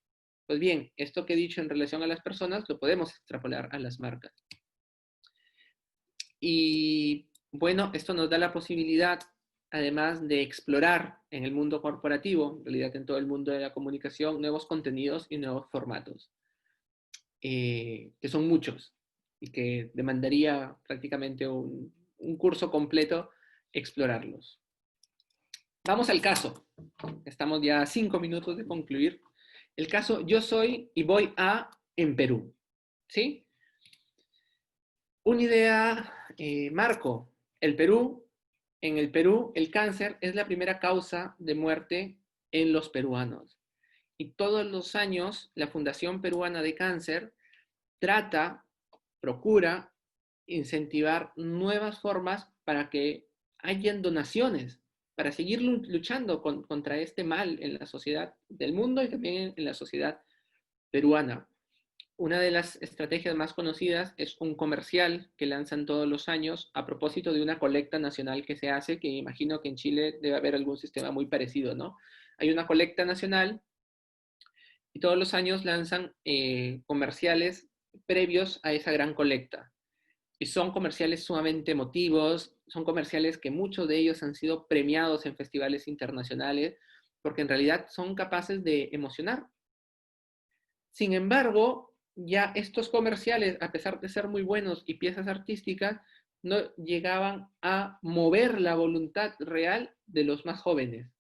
Pues bien, esto que he dicho en relación a las personas, lo podemos extrapolar a las marcas. Y bueno, esto nos da la posibilidad, además de explorar en el mundo corporativo, en realidad en todo el mundo de la comunicación, nuevos contenidos y nuevos formatos, que son muchos y que demandaría prácticamente un curso completo explorarlos. Vamos al caso. Estamos ya a 5 minutos de concluir. El caso, yo soy y voy a en Perú. ¿Sí? Una idea, marco. En el Perú, el cáncer es la primera causa de muerte en los peruanos. Y todos los años, la Fundación Peruana de Cáncer procura incentivar nuevas formas para que hayan donaciones, para seguir luchando contra este mal en la sociedad del mundo y también en la sociedad peruana. Una de las estrategias más conocidas es un comercial que lanzan todos los años a propósito de una colecta nacional que se hace, que imagino que en Chile debe haber algún sistema muy parecido, ¿no? Hay una colecta nacional y todos los años lanzan comerciales previos a esa gran colecta. Y son comerciales sumamente emotivos, son comerciales que muchos de ellos han sido premiados en festivales internacionales, porque en realidad son capaces de emocionar. Sin embargo, ya estos comerciales, a pesar de ser muy buenos y piezas artísticas, no llegaban a mover la voluntad real de los más jóvenes.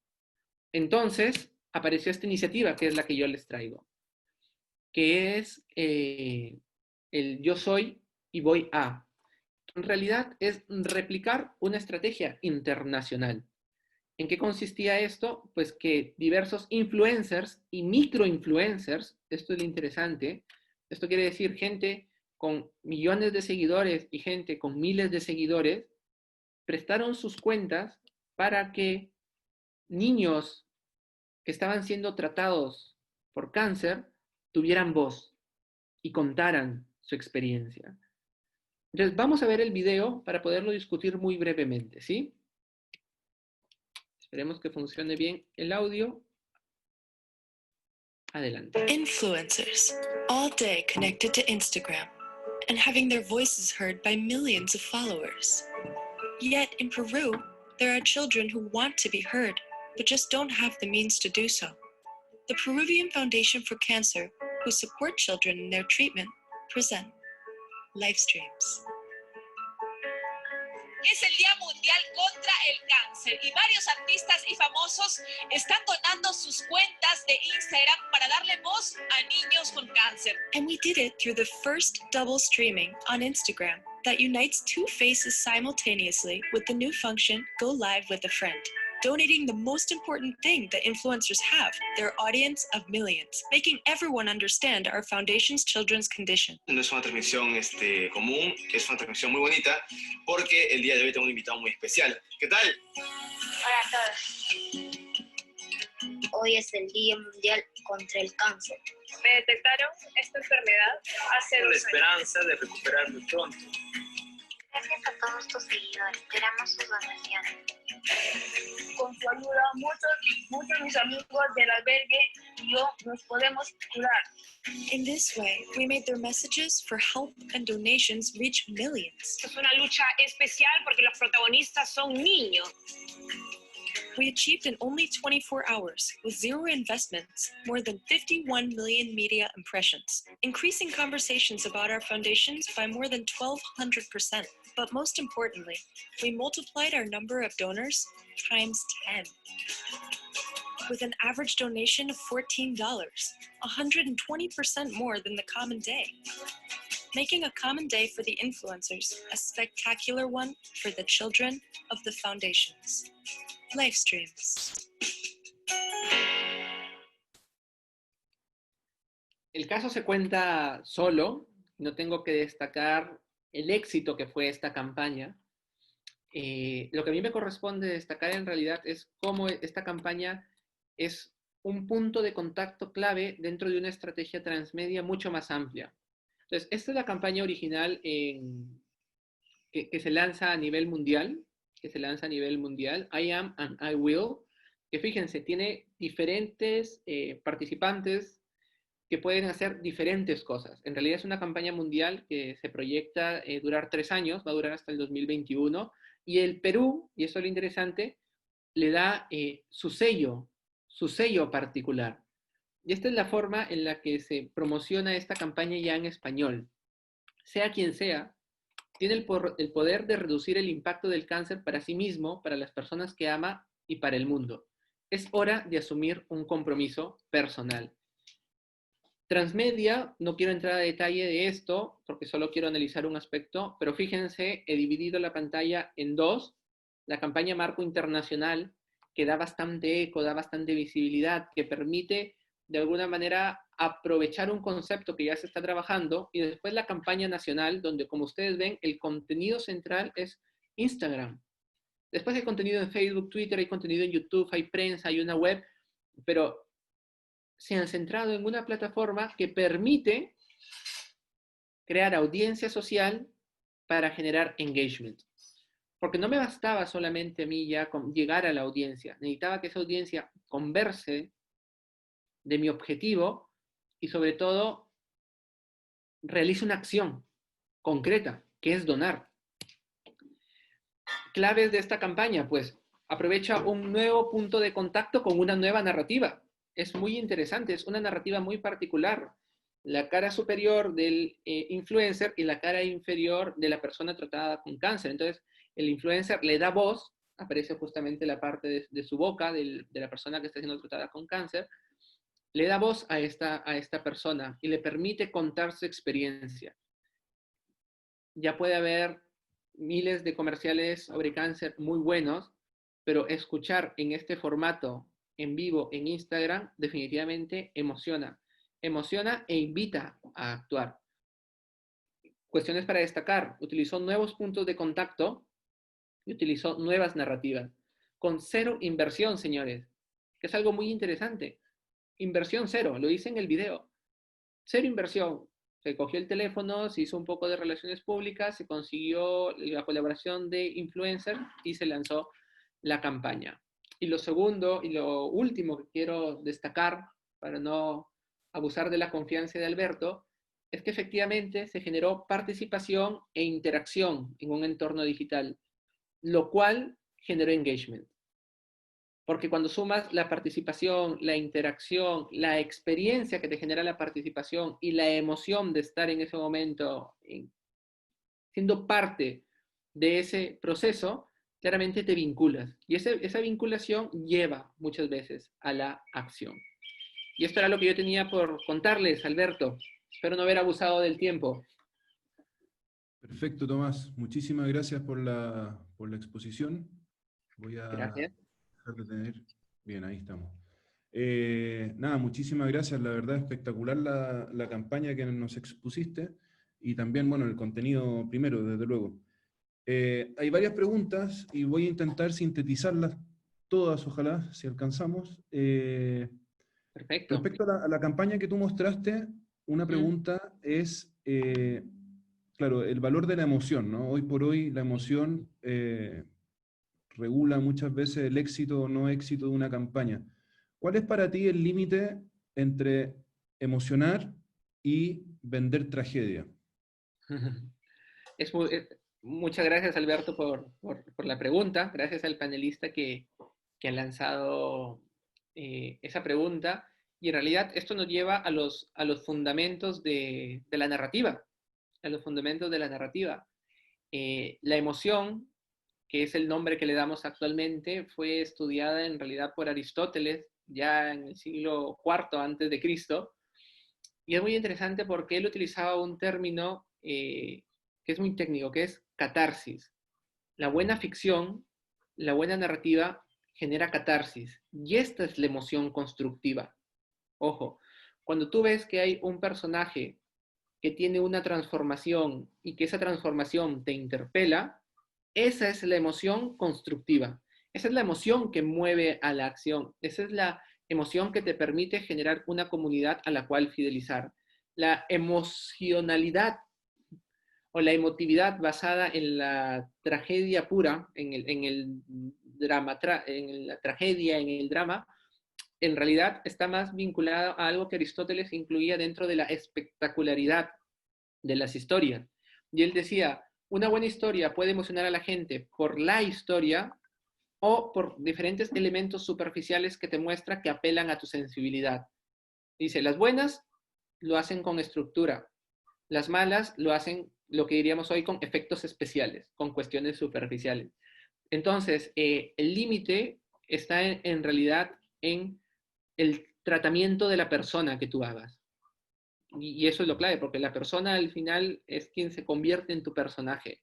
Entonces apareció esta iniciativa, que es la que yo les traigo, que es el yo soy y voy a. En realidad es replicar una estrategia internacional. ¿En qué consistía esto? Pues que diversos influencers y microinfluencers, esto es lo interesante, esto quiere decir gente con millones de seguidores y gente con miles de seguidores, prestaron sus cuentas para que niños que estaban siendo tratados por cáncer tuvieran voz y contaran su experiencia. Entonces, vamos a ver el video para poderlo discutir muy brevemente, ¿sí? Esperemos que funcione bien el audio. Adelante. Influencers, all day connected to Instagram and having their voices heard by millions of followers. Yet in Peru, there are children who want to be heard, but just don't have the means to do so. The Peruvian Foundation for Cancer, who support children in their treatment, present Livestreams. Es el Día Mundial contra el Cáncer y varios artistas y famosos están donando sus cuentas de Instagram para darle voz a niños con cáncer. And we did it through the first double streaming on Instagram that unites two faces simultaneously with the new function, Go Live with a Friend, donating the most important thing that influencers have, their audience of millions, making everyone understand our foundation's children's condition. No es una transmisión común, es una transmisión muy bonita porque el día de hoy tengo un invitado muy especial. ¿Qué tal? Hola a todos. Hoy es el Día Mundial contra el Cáncer. Me detectaron esta enfermedad hace 2 años. La esperanza de recuperarme pronto. Gracias a todos tus seguidores, esperamos sus donaciones. Con su ayuda, muchos de mis amigos del albergue y yo nos podemos curar. In this way, we made their messages for help and donations reach millions. Es una lucha especial porque los protagonistas son niños. We achieved in only 24 hours, with zero investments, more than 51 million media impressions, increasing conversations about our foundations by more than 1,200%. But most importantly, we multiplied our number of donors times 10. With an average donation of $14, 120% more than the common day. Making a common day for the influencers a spectacular one for the children of the foundations. Livestreams. El caso se cuenta solo, no tengo que destacar el éxito que fue esta campaña. Lo que a mí me corresponde destacar en realidad es cómo esta campaña es un punto de contacto clave dentro de una estrategia transmedia mucho más amplia. Entonces, esta es la campaña original que se lanza a nivel mundial, I Am and I Will, que fíjense, tiene diferentes participantes que pueden hacer diferentes cosas. En realidad es una campaña mundial que se proyecta durar 3 años, va a durar hasta el 2021, y el Perú, y eso es lo interesante, le da su sello particular. Y esta es la forma en la que se promociona esta campaña ya en español. Sea quien sea, tiene el poder de reducir el impacto del cáncer para sí mismo, para las personas que ama y para el mundo. Es hora de asumir un compromiso personal. Transmedia, no quiero entrar a detalle de esto, porque solo quiero analizar un aspecto, pero fíjense, he dividido la pantalla en 2. La campaña Marco Internacional, que da bastante eco, da bastante visibilidad, que permite de alguna manera aprovechar un concepto que ya se está trabajando, y después la campaña nacional, donde como ustedes ven, el contenido central es Instagram. Después hay contenido en Facebook, Twitter, hay contenido en YouTube, hay prensa, hay una web, pero se han centrado en una plataforma que permite crear audiencia social para generar engagement. Porque no me bastaba solamente a mí ya con llegar a la audiencia, necesitaba que esa audiencia converse de mi objetivo y sobre todo realice una acción concreta, que es donar. Claves de esta campaña, pues aprovecha un nuevo punto de contacto con una nueva narrativa. Es muy interesante, es una narrativa muy particular. la cara superior del influencer y la cara inferior de la persona tratada con cáncer. Entonces, el influencer le da voz, aparece justamente la parte de su boca, de la persona que está siendo tratada con cáncer, le da voz a esta persona y le permite contar su experiencia. Ya puede haber miles de comerciales sobre cáncer muy buenos, pero escuchar en este formato en vivo en Instagram definitivamente emociona. Emociona e invita a actuar. Cuestiones para destacar. Utilizó nuevos puntos de contacto y utilizó nuevas narrativas. Con cero inversión, señores, que es algo muy interesante. Inversión cero, lo hice en el video. Cero inversión. Se cogió el teléfono, se hizo un poco de relaciones públicas, se consiguió la colaboración de influencers y se lanzó la campaña. Y lo segundo y lo último que quiero destacar, para no abusar de la confianza de Alberto, es que efectivamente se generó participación e interacción en un entorno digital, lo cual generó engagement. Porque cuando sumas la participación, la interacción, la experiencia que te genera la participación y la emoción de estar en ese momento siendo parte de ese proceso, claramente te vinculas. Y esa vinculación lleva muchas veces a la acción. Y esto era lo que yo tenía por contarles, Alberto. Espero no haber abusado del tiempo. Perfecto, Tomás. Muchísimas gracias por la exposición. Voy a Gracias. dejar de tener... Bien, ahí estamos. Nada, muchísimas gracias. La verdad, espectacular la campaña que nos expusiste y también, bueno, el contenido primero, desde luego. Hay varias preguntas y voy a intentar sintetizarlas todas, ojalá, si alcanzamos. Perfecto. Respecto a la campaña que tú mostraste, una pregunta es, claro, el valor de la emoción, ¿no? Hoy por hoy la emoción regula muchas veces el éxito o no éxito de una campaña. ¿Cuál es para ti el límite entre emocionar y vender tragedia? Muchas gracias, Alberto, por la pregunta. Gracias al panelista que ha lanzado esa pregunta. Y en realidad esto nos lleva a los fundamentos de la narrativa. A los fundamentos de la narrativa. La emoción, que es el nombre que le damos actualmente, fue estudiada en realidad por Aristóteles ya en el siglo IV antes de Cristo. Y es muy interesante porque él utilizaba un término que es muy técnico, que es catarsis. La buena ficción, la buena narrativa genera catarsis. Y esta es la emoción constructiva. Ojo, cuando tú ves que hay un personaje que tiene una transformación y que esa transformación te interpela, esa es la emoción constructiva. Esa es la emoción que mueve a la acción. Esa es la emoción que te permite generar una comunidad a la cual fidelizar. La emocionalidad o la emotividad basada en la tragedia pura, en la tragedia, en el drama, en realidad está más vinculada a algo que Aristóteles incluía dentro de la espectacularidad de las historias. Y él decía, una buena historia puede emocionar a la gente por la historia o por diferentes elementos superficiales que te muestra que apelan a tu sensibilidad. Dice, las buenas lo hacen con estructura, las malas lo hacen, lo que diríamos hoy, con efectos especiales, con cuestiones superficiales. Entonces, el límite está en realidad en el tratamiento de la persona que tú hagas. Y eso es lo clave, porque la persona al final es quien se convierte en tu personaje.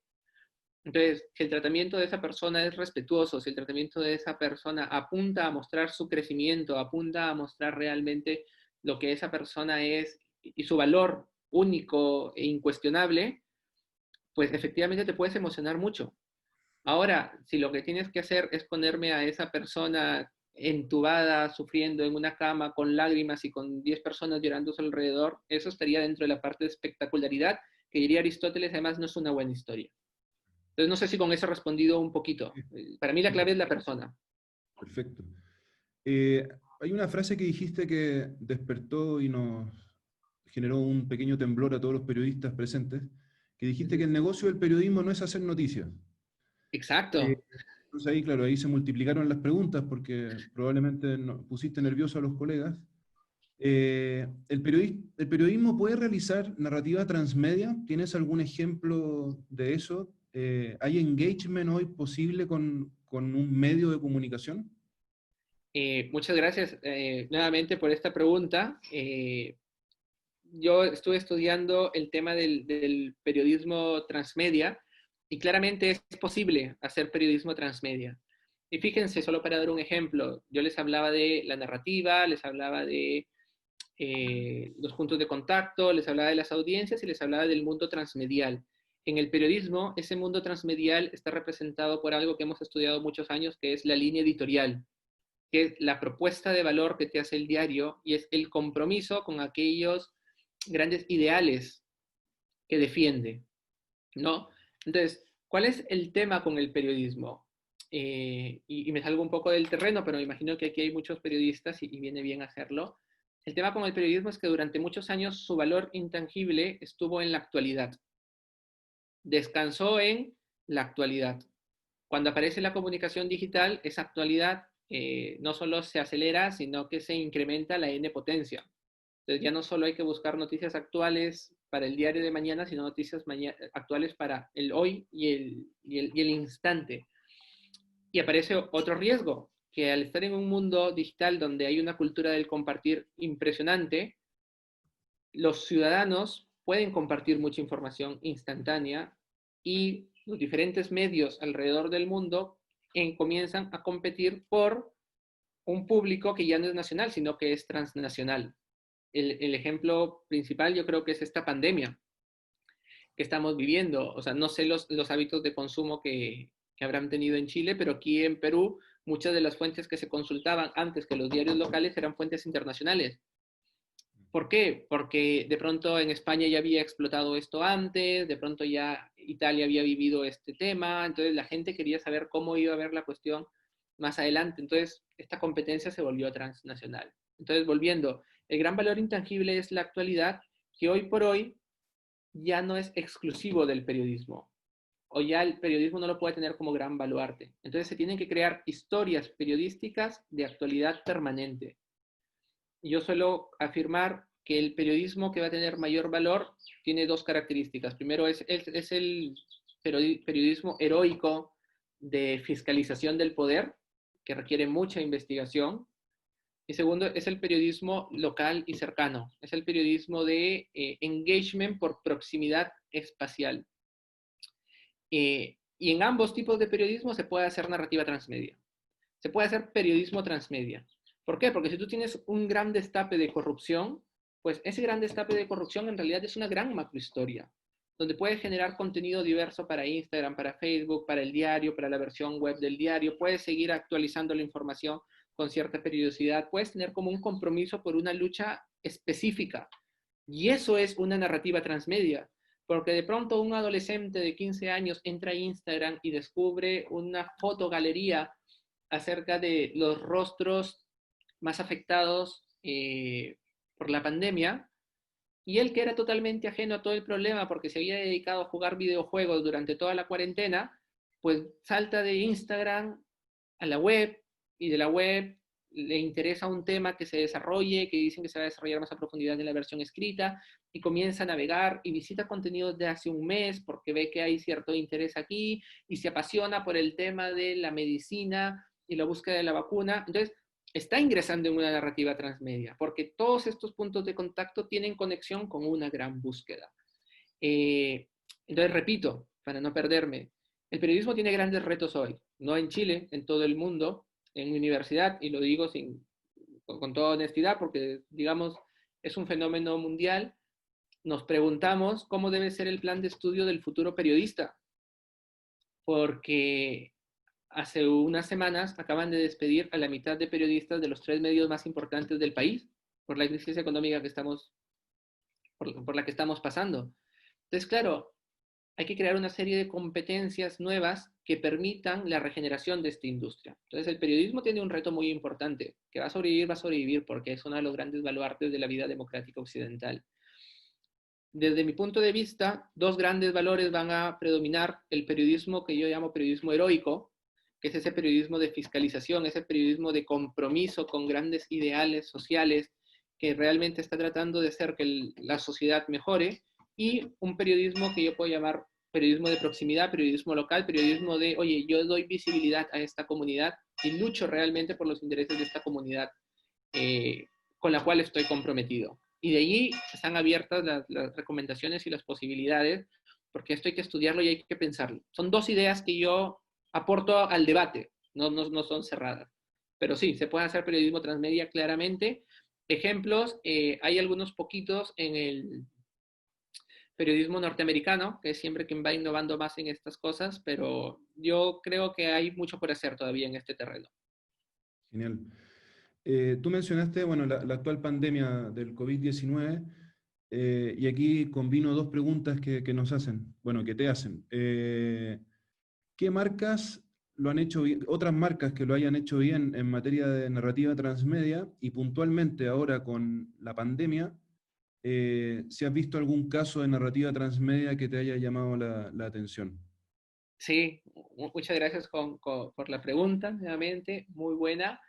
Entonces, si el tratamiento de esa persona es respetuoso, si el tratamiento de esa persona apunta a mostrar su crecimiento, apunta a mostrar realmente lo que esa persona es y su valor único e incuestionable, pues efectivamente te puedes emocionar mucho. Ahora, si lo que tienes que hacer es ponerme a esa persona entubada, sufriendo en una cama, con lágrimas y con 10 personas llorando a su alrededor, eso estaría dentro de la parte de espectacularidad, que diría Aristóteles, además no es una buena historia. Entonces, no sé si con eso he respondido un poquito. Para mí la clave es la persona. Perfecto. Hay una frase que dijiste que despertó y nos generó un pequeño temblor a todos los periodistas presentes, que dijiste que el negocio del periodismo no es hacer noticias. Exacto. Entonces ahí, claro, ahí se multiplicaron las preguntas porque probablemente pusiste nervioso a los colegas. ¿El periodismo puede realizar narrativa transmedia? ¿Tienes algún ejemplo de eso? ¿Hay engagement hoy posible con un medio de comunicación? Muchas gracias nuevamente por esta pregunta. Yo estuve estudiando el tema del periodismo transmedia y claramente es posible hacer periodismo transmedia. Y fíjense, solo para dar un ejemplo, yo les hablaba de la narrativa, les hablaba de los puntos de contacto, les hablaba de las audiencias y les hablaba del mundo transmedial. En el periodismo, ese mundo transmedial está representado por algo que hemos estudiado muchos años, que es la línea editorial, que es la propuesta de valor que te hace el diario y es el compromiso con aquellos grandes ideales que defiende, ¿no? Entonces, ¿cuál es el tema con el periodismo? Y me salgo un poco del terreno, pero me imagino que aquí hay muchos periodistas y viene bien hacerlo. El tema con el periodismo es que durante muchos años su valor intangible estuvo en la actualidad. Descansó en la actualidad. Cuando aparece la comunicación digital, esa actualidad no solo se acelera, sino que se incrementa la n potencia. Entonces ya no solo hay que buscar noticias actuales para el diario de mañana, sino noticias actuales para el hoy y el instante. Y aparece otro riesgo, que al estar en un mundo digital donde hay una cultura del compartir impresionante, los ciudadanos pueden compartir mucha información instantánea y los diferentes medios alrededor del mundo comienzan a competir por un público que ya no es nacional, sino que es transnacional. El ejemplo principal yo creo que es esta pandemia que estamos viviendo. O sea, no sé los hábitos de consumo que habrán tenido en Chile, pero aquí en Perú muchas de las fuentes que se consultaban antes que los diarios locales eran fuentes internacionales. ¿Por qué? Porque de pronto en España ya había explotado esto antes, de pronto ya Italia había vivido este tema, entonces la gente quería saber cómo iba a ver la cuestión más adelante. Entonces esta competencia se volvió transnacional. Entonces, volviendo, el gran valor intangible es la actualidad, que hoy por hoy ya no es exclusivo del periodismo, o ya el periodismo no lo puede tener como gran baluarte. Entonces se tienen que crear historias periodísticas de actualidad permanente. Yo suelo afirmar que el periodismo que va a tener mayor valor tiene dos características. Primero es el periodismo heroico de fiscalización del poder, que requiere mucha investigación. Y segundo, es el periodismo local y cercano. Es el periodismo de engagement por proximidad espacial. Y en ambos tipos de periodismo se puede hacer narrativa transmedia. Se puede hacer periodismo transmedia. ¿Por qué? Porque si tú tienes un gran destape de corrupción, pues ese gran destape de corrupción en realidad es una gran macrohistoria, donde puedes generar contenido diverso para Instagram, para Facebook, para el diario, para la versión web del diario. Puedes seguir actualizando la información con cierta periodicidad. Puedes tener como un compromiso por una lucha específica. Y eso es una narrativa transmedia. Porque de pronto un adolescente de 15 años entra a Instagram y descubre una fotogalería acerca de los rostros más afectados por la pandemia, y él, que era totalmente ajeno a todo el problema porque se había dedicado a jugar videojuegos durante toda la cuarentena, pues salta de Instagram a la web, y de la web le interesa un tema que se desarrolle, que dicen que se va a desarrollar más a profundidad en la versión escrita, y comienza a navegar y visita contenidos de hace un mes porque ve que hay cierto interés aquí, y se apasiona por el tema de la medicina y la búsqueda de la vacuna. Entonces, está ingresando en una narrativa transmedia, porque todos estos puntos de contacto tienen conexión con una gran búsqueda. Entonces, repito, para no perderme, el periodismo tiene grandes retos hoy, no en Chile, en todo el mundo, en mi universidad, y lo digo con toda honestidad, porque, digamos, es un fenómeno mundial. Nos preguntamos cómo debe ser el plan de estudio del futuro periodista, porque hace unas semanas acaban de despedir a la mitad de periodistas de los 3 medios más importantes del país por la crisis económica que por la que estamos pasando. Entonces, claro, hay que crear una serie de competencias nuevas que permitan la regeneración de esta industria. Entonces, el periodismo tiene un reto muy importante, que va a sobrevivir porque es uno de los grandes baluartes de la vida democrática occidental. Desde mi punto de vista, dos grandes valores van a predominar: el periodismo que yo llamo periodismo heroico, que es ese periodismo de fiscalización, ese periodismo de compromiso con grandes ideales sociales que realmente está tratando de hacer que la sociedad mejore, y un periodismo que yo puedo llamar periodismo de proximidad, periodismo local, periodismo de, oye, yo doy visibilidad a esta comunidad y lucho realmente por los intereses de esta comunidad con la cual estoy comprometido. Y de allí están abiertas las recomendaciones y las posibilidades, porque esto hay que estudiarlo y hay que pensarlo. Son dos ideas que yo aporto al debate, no son cerradas. Pero sí, se puede hacer periodismo transmedia claramente. Ejemplos, hay algunos poquitos en el periodismo norteamericano, que es siempre quien va innovando más en estas cosas, pero yo creo que hay mucho por hacer todavía en este terreno. Genial. Tú mencionaste, bueno, la actual pandemia del COVID-19, y aquí combino dos preguntas que nos hacen, bueno, que te hacen. ¿Qué marcas lo han hecho bien, otras marcas que lo hayan hecho bien en materia de narrativa transmedia, y puntualmente ahora con la pandemia, si has visto algún caso de narrativa transmedia que te haya llamado la atención? Sí, muchas gracias por la pregunta, nuevamente, muy buena.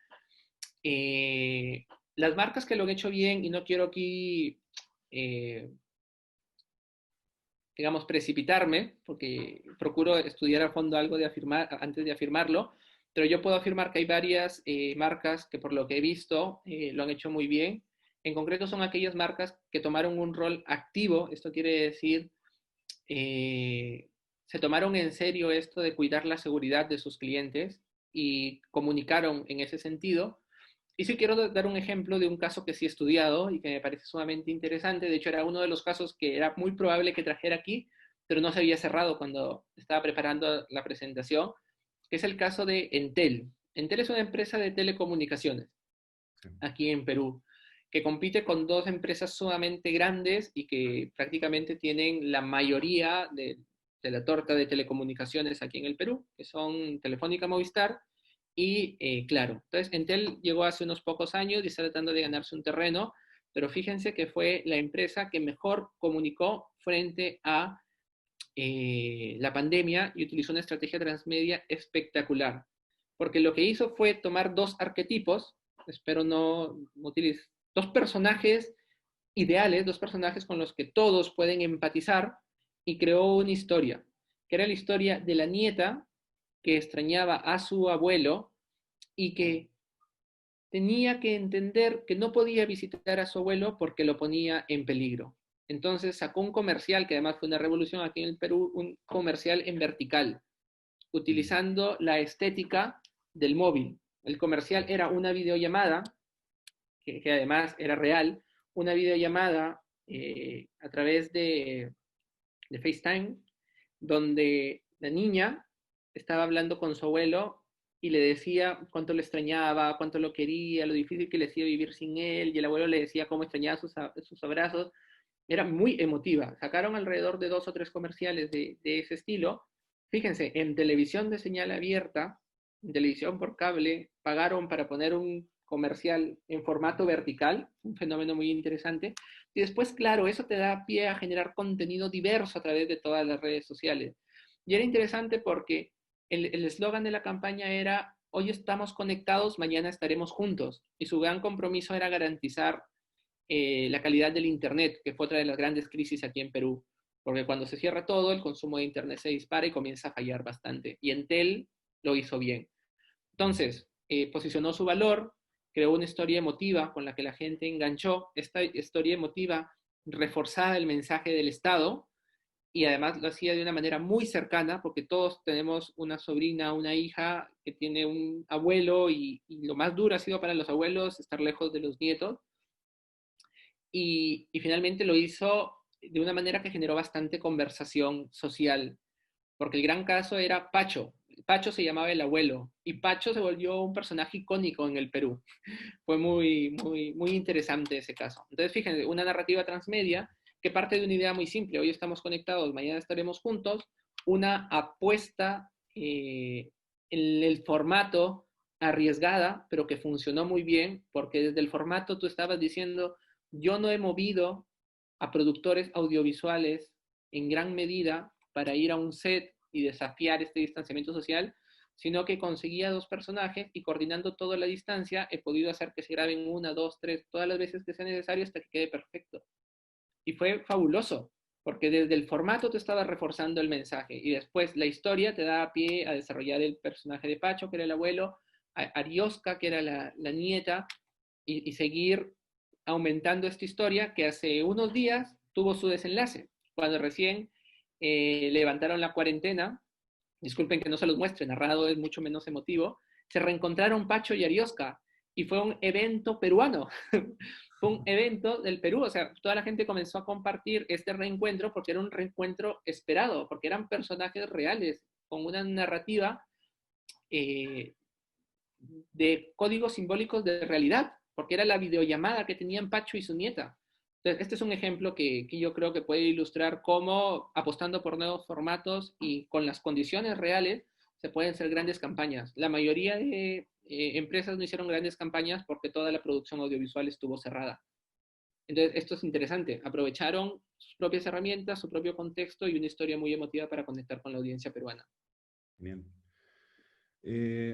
Las marcas que lo han hecho bien, y no quiero aquí, digamos, precipitarme, porque procuro estudiar a fondo algo de afirmar, antes de afirmarlo, pero yo puedo afirmar que hay varias marcas que por lo que he visto lo han hecho muy bien. En concreto son aquellas marcas que tomaron un rol activo, esto quiere decir, se tomaron en serio esto de cuidar la seguridad de sus clientes y comunicaron en ese sentido. Y sí quiero dar un ejemplo de un caso que sí he estudiado y que me parece sumamente interesante. De hecho, era uno de los casos que era muy probable que trajera aquí, pero no se había cerrado cuando estaba preparando la presentación, que es el caso de Entel. Entel es una empresa de telecomunicaciones aquí en Perú, que compite con dos empresas sumamente grandes y que prácticamente tienen la mayoría de la torta de telecomunicaciones aquí en el Perú, que son Telefónica, Movistar y Claro. Entonces, Entel llegó hace unos pocos años y está tratando de ganarse un terreno, pero fíjense que fue la empresa que mejor comunicó frente a la pandemia y utilizó una estrategia transmedia espectacular, porque lo que hizo fue tomar dos arquetipos, espero no utilice, dos personajes ideales, dos personajes con los que todos pueden empatizar, y creó una historia, que era la historia de la nieta que extrañaba a su abuelo y que tenía que entender que no podía visitar a su abuelo porque lo ponía en peligro. Entonces sacó un comercial, que además fue una revolución aquí en el Perú, un comercial en vertical, utilizando la estética del móvil. El comercial era una videollamada, que además era real, una videollamada a través de FaceTime, donde la niña estaba hablando con su abuelo y le decía cuánto le extrañaba, cuánto lo quería, lo difícil que le hacía vivir sin él, y el abuelo le decía cómo extrañaba sus abrazos. Era muy emotiva. Sacaron alrededor de 2 o 3 comerciales de ese estilo. Fíjense, en televisión de señal abierta, en televisión por cable, pagaron para poner un comercial en formato vertical, un fenómeno muy interesante. Y después, claro, eso te da pie a generar contenido diverso a través de todas las redes sociales. Y era interesante porque el eslogan de la campaña era: hoy estamos conectados, mañana estaremos juntos. Y su gran compromiso era garantizar la calidad del Internet, que fue otra de las grandes crisis aquí en Perú. Porque cuando se cierra todo, el consumo de Internet se dispara y comienza a fallar bastante. Y Entel lo hizo bien. Entonces, posicionó su valor, creó una historia emotiva con la que la gente enganchó. Esta historia emotiva reforzaba el mensaje del Estado, y además lo hacía de una manera muy cercana, porque todos tenemos una sobrina, una hija que tiene un abuelo, y lo más duro ha sido para los abuelos estar lejos de los nietos. Y finalmente lo hizo de una manera que generó bastante conversación social, porque el gran caso era Pacho. Pacho se llamaba el abuelo, y Pacho se volvió un personaje icónico en el Perú. Fue muy interesante ese caso. Entonces, fíjense, una narrativa transmedia que parte de una idea muy simple: hoy estamos conectados, mañana estaremos juntos. Una apuesta en el formato arriesgada, pero que funcionó muy bien, porque desde el formato tú estabas diciendo: yo no he movido a productores audiovisuales en gran medida para ir a un set y desafiar este distanciamiento social, sino que conseguía 2 personajes y coordinando toda la distancia he podido hacer que se graben 1, 2, 3, todas las veces que sea necesario hasta que quede perfecto. Y fue fabuloso, porque desde el formato te estaba reforzando el mensaje y después la historia te daba pie a desarrollar el personaje de Pacho, que era el abuelo, a Arioska, que era la nieta, y seguir aumentando esta historia que hace unos días tuvo su desenlace, cuando recién levantaron la cuarentena. Disculpen que no se los muestre, narrado es mucho menos emotivo, se reencontraron Pacho y Arioska, y fue un evento peruano, fue un evento del Perú, o sea, toda la gente comenzó a compartir este reencuentro porque era un reencuentro esperado, porque eran personajes reales, con una narrativa eh, de códigos simbólicos de realidad, porque era la videollamada que tenían Pacho y su nieta. Entonces, este es un ejemplo que yo creo que puede ilustrar cómo, apostando por nuevos formatos y con las condiciones reales, se pueden hacer grandes campañas. La mayoría de empresas no hicieron grandes campañas porque toda la producción audiovisual estuvo cerrada. Entonces, esto es interesante. Aprovecharon sus propias herramientas, su propio contexto y una historia muy emotiva para conectar con la audiencia peruana. Bien.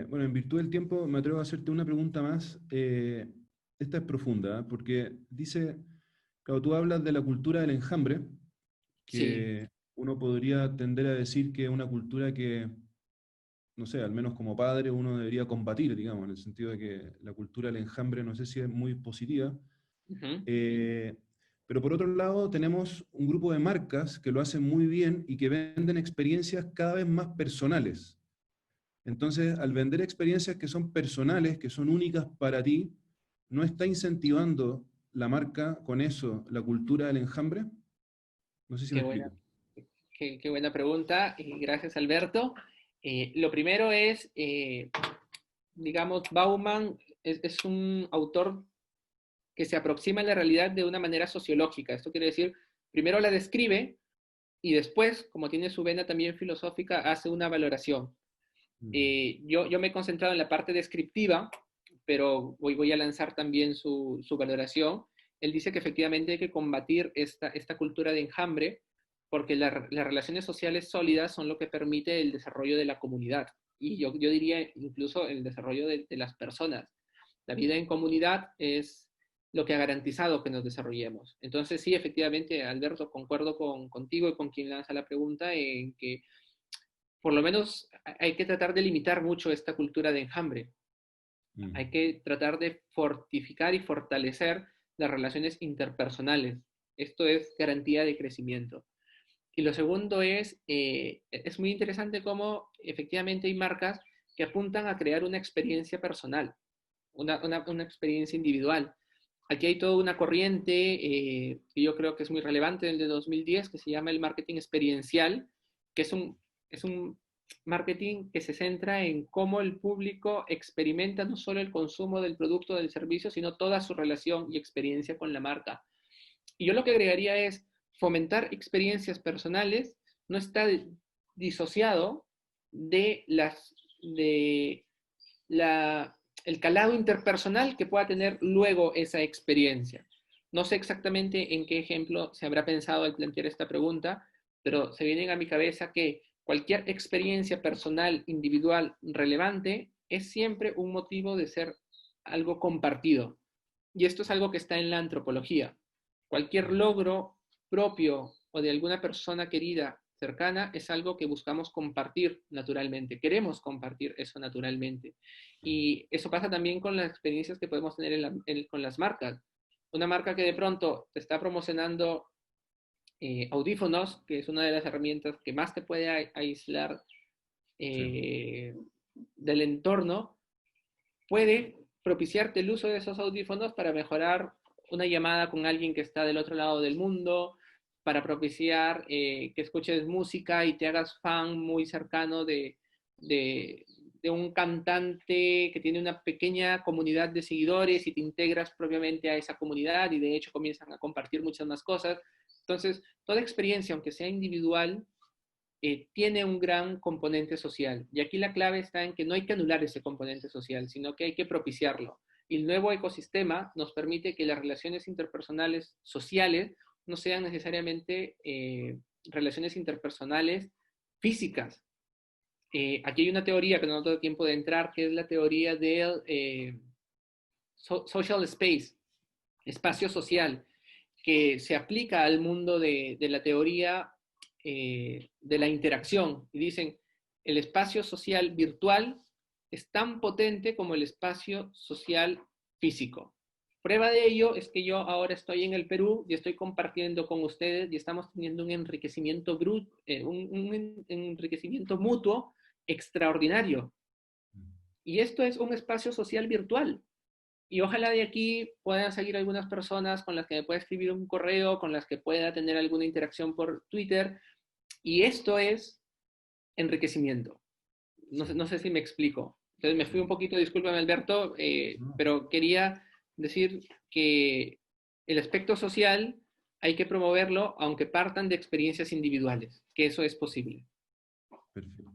Bueno, en virtud del tiempo me atrevo a hacerte una pregunta más. Esta es profunda, porque dice, claro, tú hablas de la cultura del enjambre, Sí. que uno podría tender a decir que es una cultura que, no sé, al menos como padre uno debería combatir, digamos, en el sentido de que la cultura del enjambre no sé si es muy positiva. Uh-huh. Eh, pero por otro lado tenemos un grupo de marcas que lo hacen muy bien y que venden experiencias cada vez más personales. Entonces, al vender experiencias que son personales, que son únicas para ti, ¿no está incentivando la marca con eso la cultura del enjambre? No sé si me Qué buena, explico. qué buena pregunta y gracias, Alberto. Lo primero es, digamos, Bauman es un autor que se aproxima a la realidad de una manera sociológica. Esto quiere decir, primero la describe y después, como tiene su vena también filosófica, hace una valoración. Yo me he concentrado en la parte descriptiva, pero voy a lanzar también su valoración. Él dice que efectivamente hay que combatir esta cultura de enjambre porque las relaciones sociales sólidas son lo que permite el desarrollo de la comunidad y yo diría incluso el desarrollo de las personas. La vida en comunidad es lo que ha garantizado que nos desarrollemos. Entonces sí, efectivamente, Alberto, concuerdo contigo y con quien lanza la pregunta en que por lo menos hay que tratar de limitar mucho esta cultura de enjambre. Mm. Hay que tratar de fortificar y fortalecer las relaciones interpersonales. Esto es garantía de crecimiento. Y lo segundo es muy interesante cómo efectivamente hay marcas que apuntan a crear una experiencia personal, una experiencia individual. Aquí hay toda una corriente que yo creo que es muy relevante del de 2010, que se llama el marketing experiencial, que es un marketing que se centra en cómo el público experimenta no solo el consumo del producto o del servicio, sino toda su relación y experiencia con la marca. Y yo lo que agregaría es fomentar experiencias personales, no está disociado de el calado interpersonal que pueda tener luego esa experiencia. No sé exactamente en qué ejemplo se habrá pensado al plantear esta pregunta, pero se viene a mi cabeza que cualquier experiencia personal, individual, relevante, es siempre un motivo de ser algo compartido. Y esto es algo que está en la antropología. Cualquier logro propio o de alguna persona querida cercana es algo que buscamos compartir naturalmente. Queremos compartir eso naturalmente. Y eso pasa también con las experiencias que podemos tener con las marcas. Una marca que de pronto te está promocionando audífonos, que es una de las herramientas que más te puede aislar Sí. del entorno, puede propiciarte el uso de esos audífonos para mejorar una llamada con alguien que está del otro lado del mundo, para propiciar que escuches música y te hagas fan muy cercano de un cantante que tiene una pequeña comunidad de seguidores y te integras propiamente a esa comunidad y de hecho comienzan a compartir muchas más cosas. Entonces, toda experiencia, aunque sea individual, tiene un gran componente social. Y aquí la clave está en que no hay que anular ese componente social, sino que hay que propiciarlo. Y el nuevo ecosistema nos permite que las relaciones interpersonales sociales no sean necesariamente relaciones interpersonales físicas. aquí hay una teoría que no tengo tiempo de entrar, que es la teoría del social space, espacio social, que se aplica al mundo de la teoría de la interacción. Y dicen, el espacio social virtual es tan potente como el espacio social físico. Prueba de ello es que yo ahora estoy en el Perú y estoy compartiendo con ustedes y estamos teniendo un enriquecimiento, un enriquecimiento mutuo extraordinario. Y esto es un espacio social virtual. Y ojalá de aquí puedan seguir algunas personas con las que me pueda escribir un correo, con las que pueda tener alguna interacción por Twitter. Y esto es enriquecimiento. No sé si me explico. Entonces me fui un poquito, discúlpame Alberto, pero quería decir que el aspecto social hay que promoverlo aunque partan de experiencias individuales, que eso es posible. Perfecto.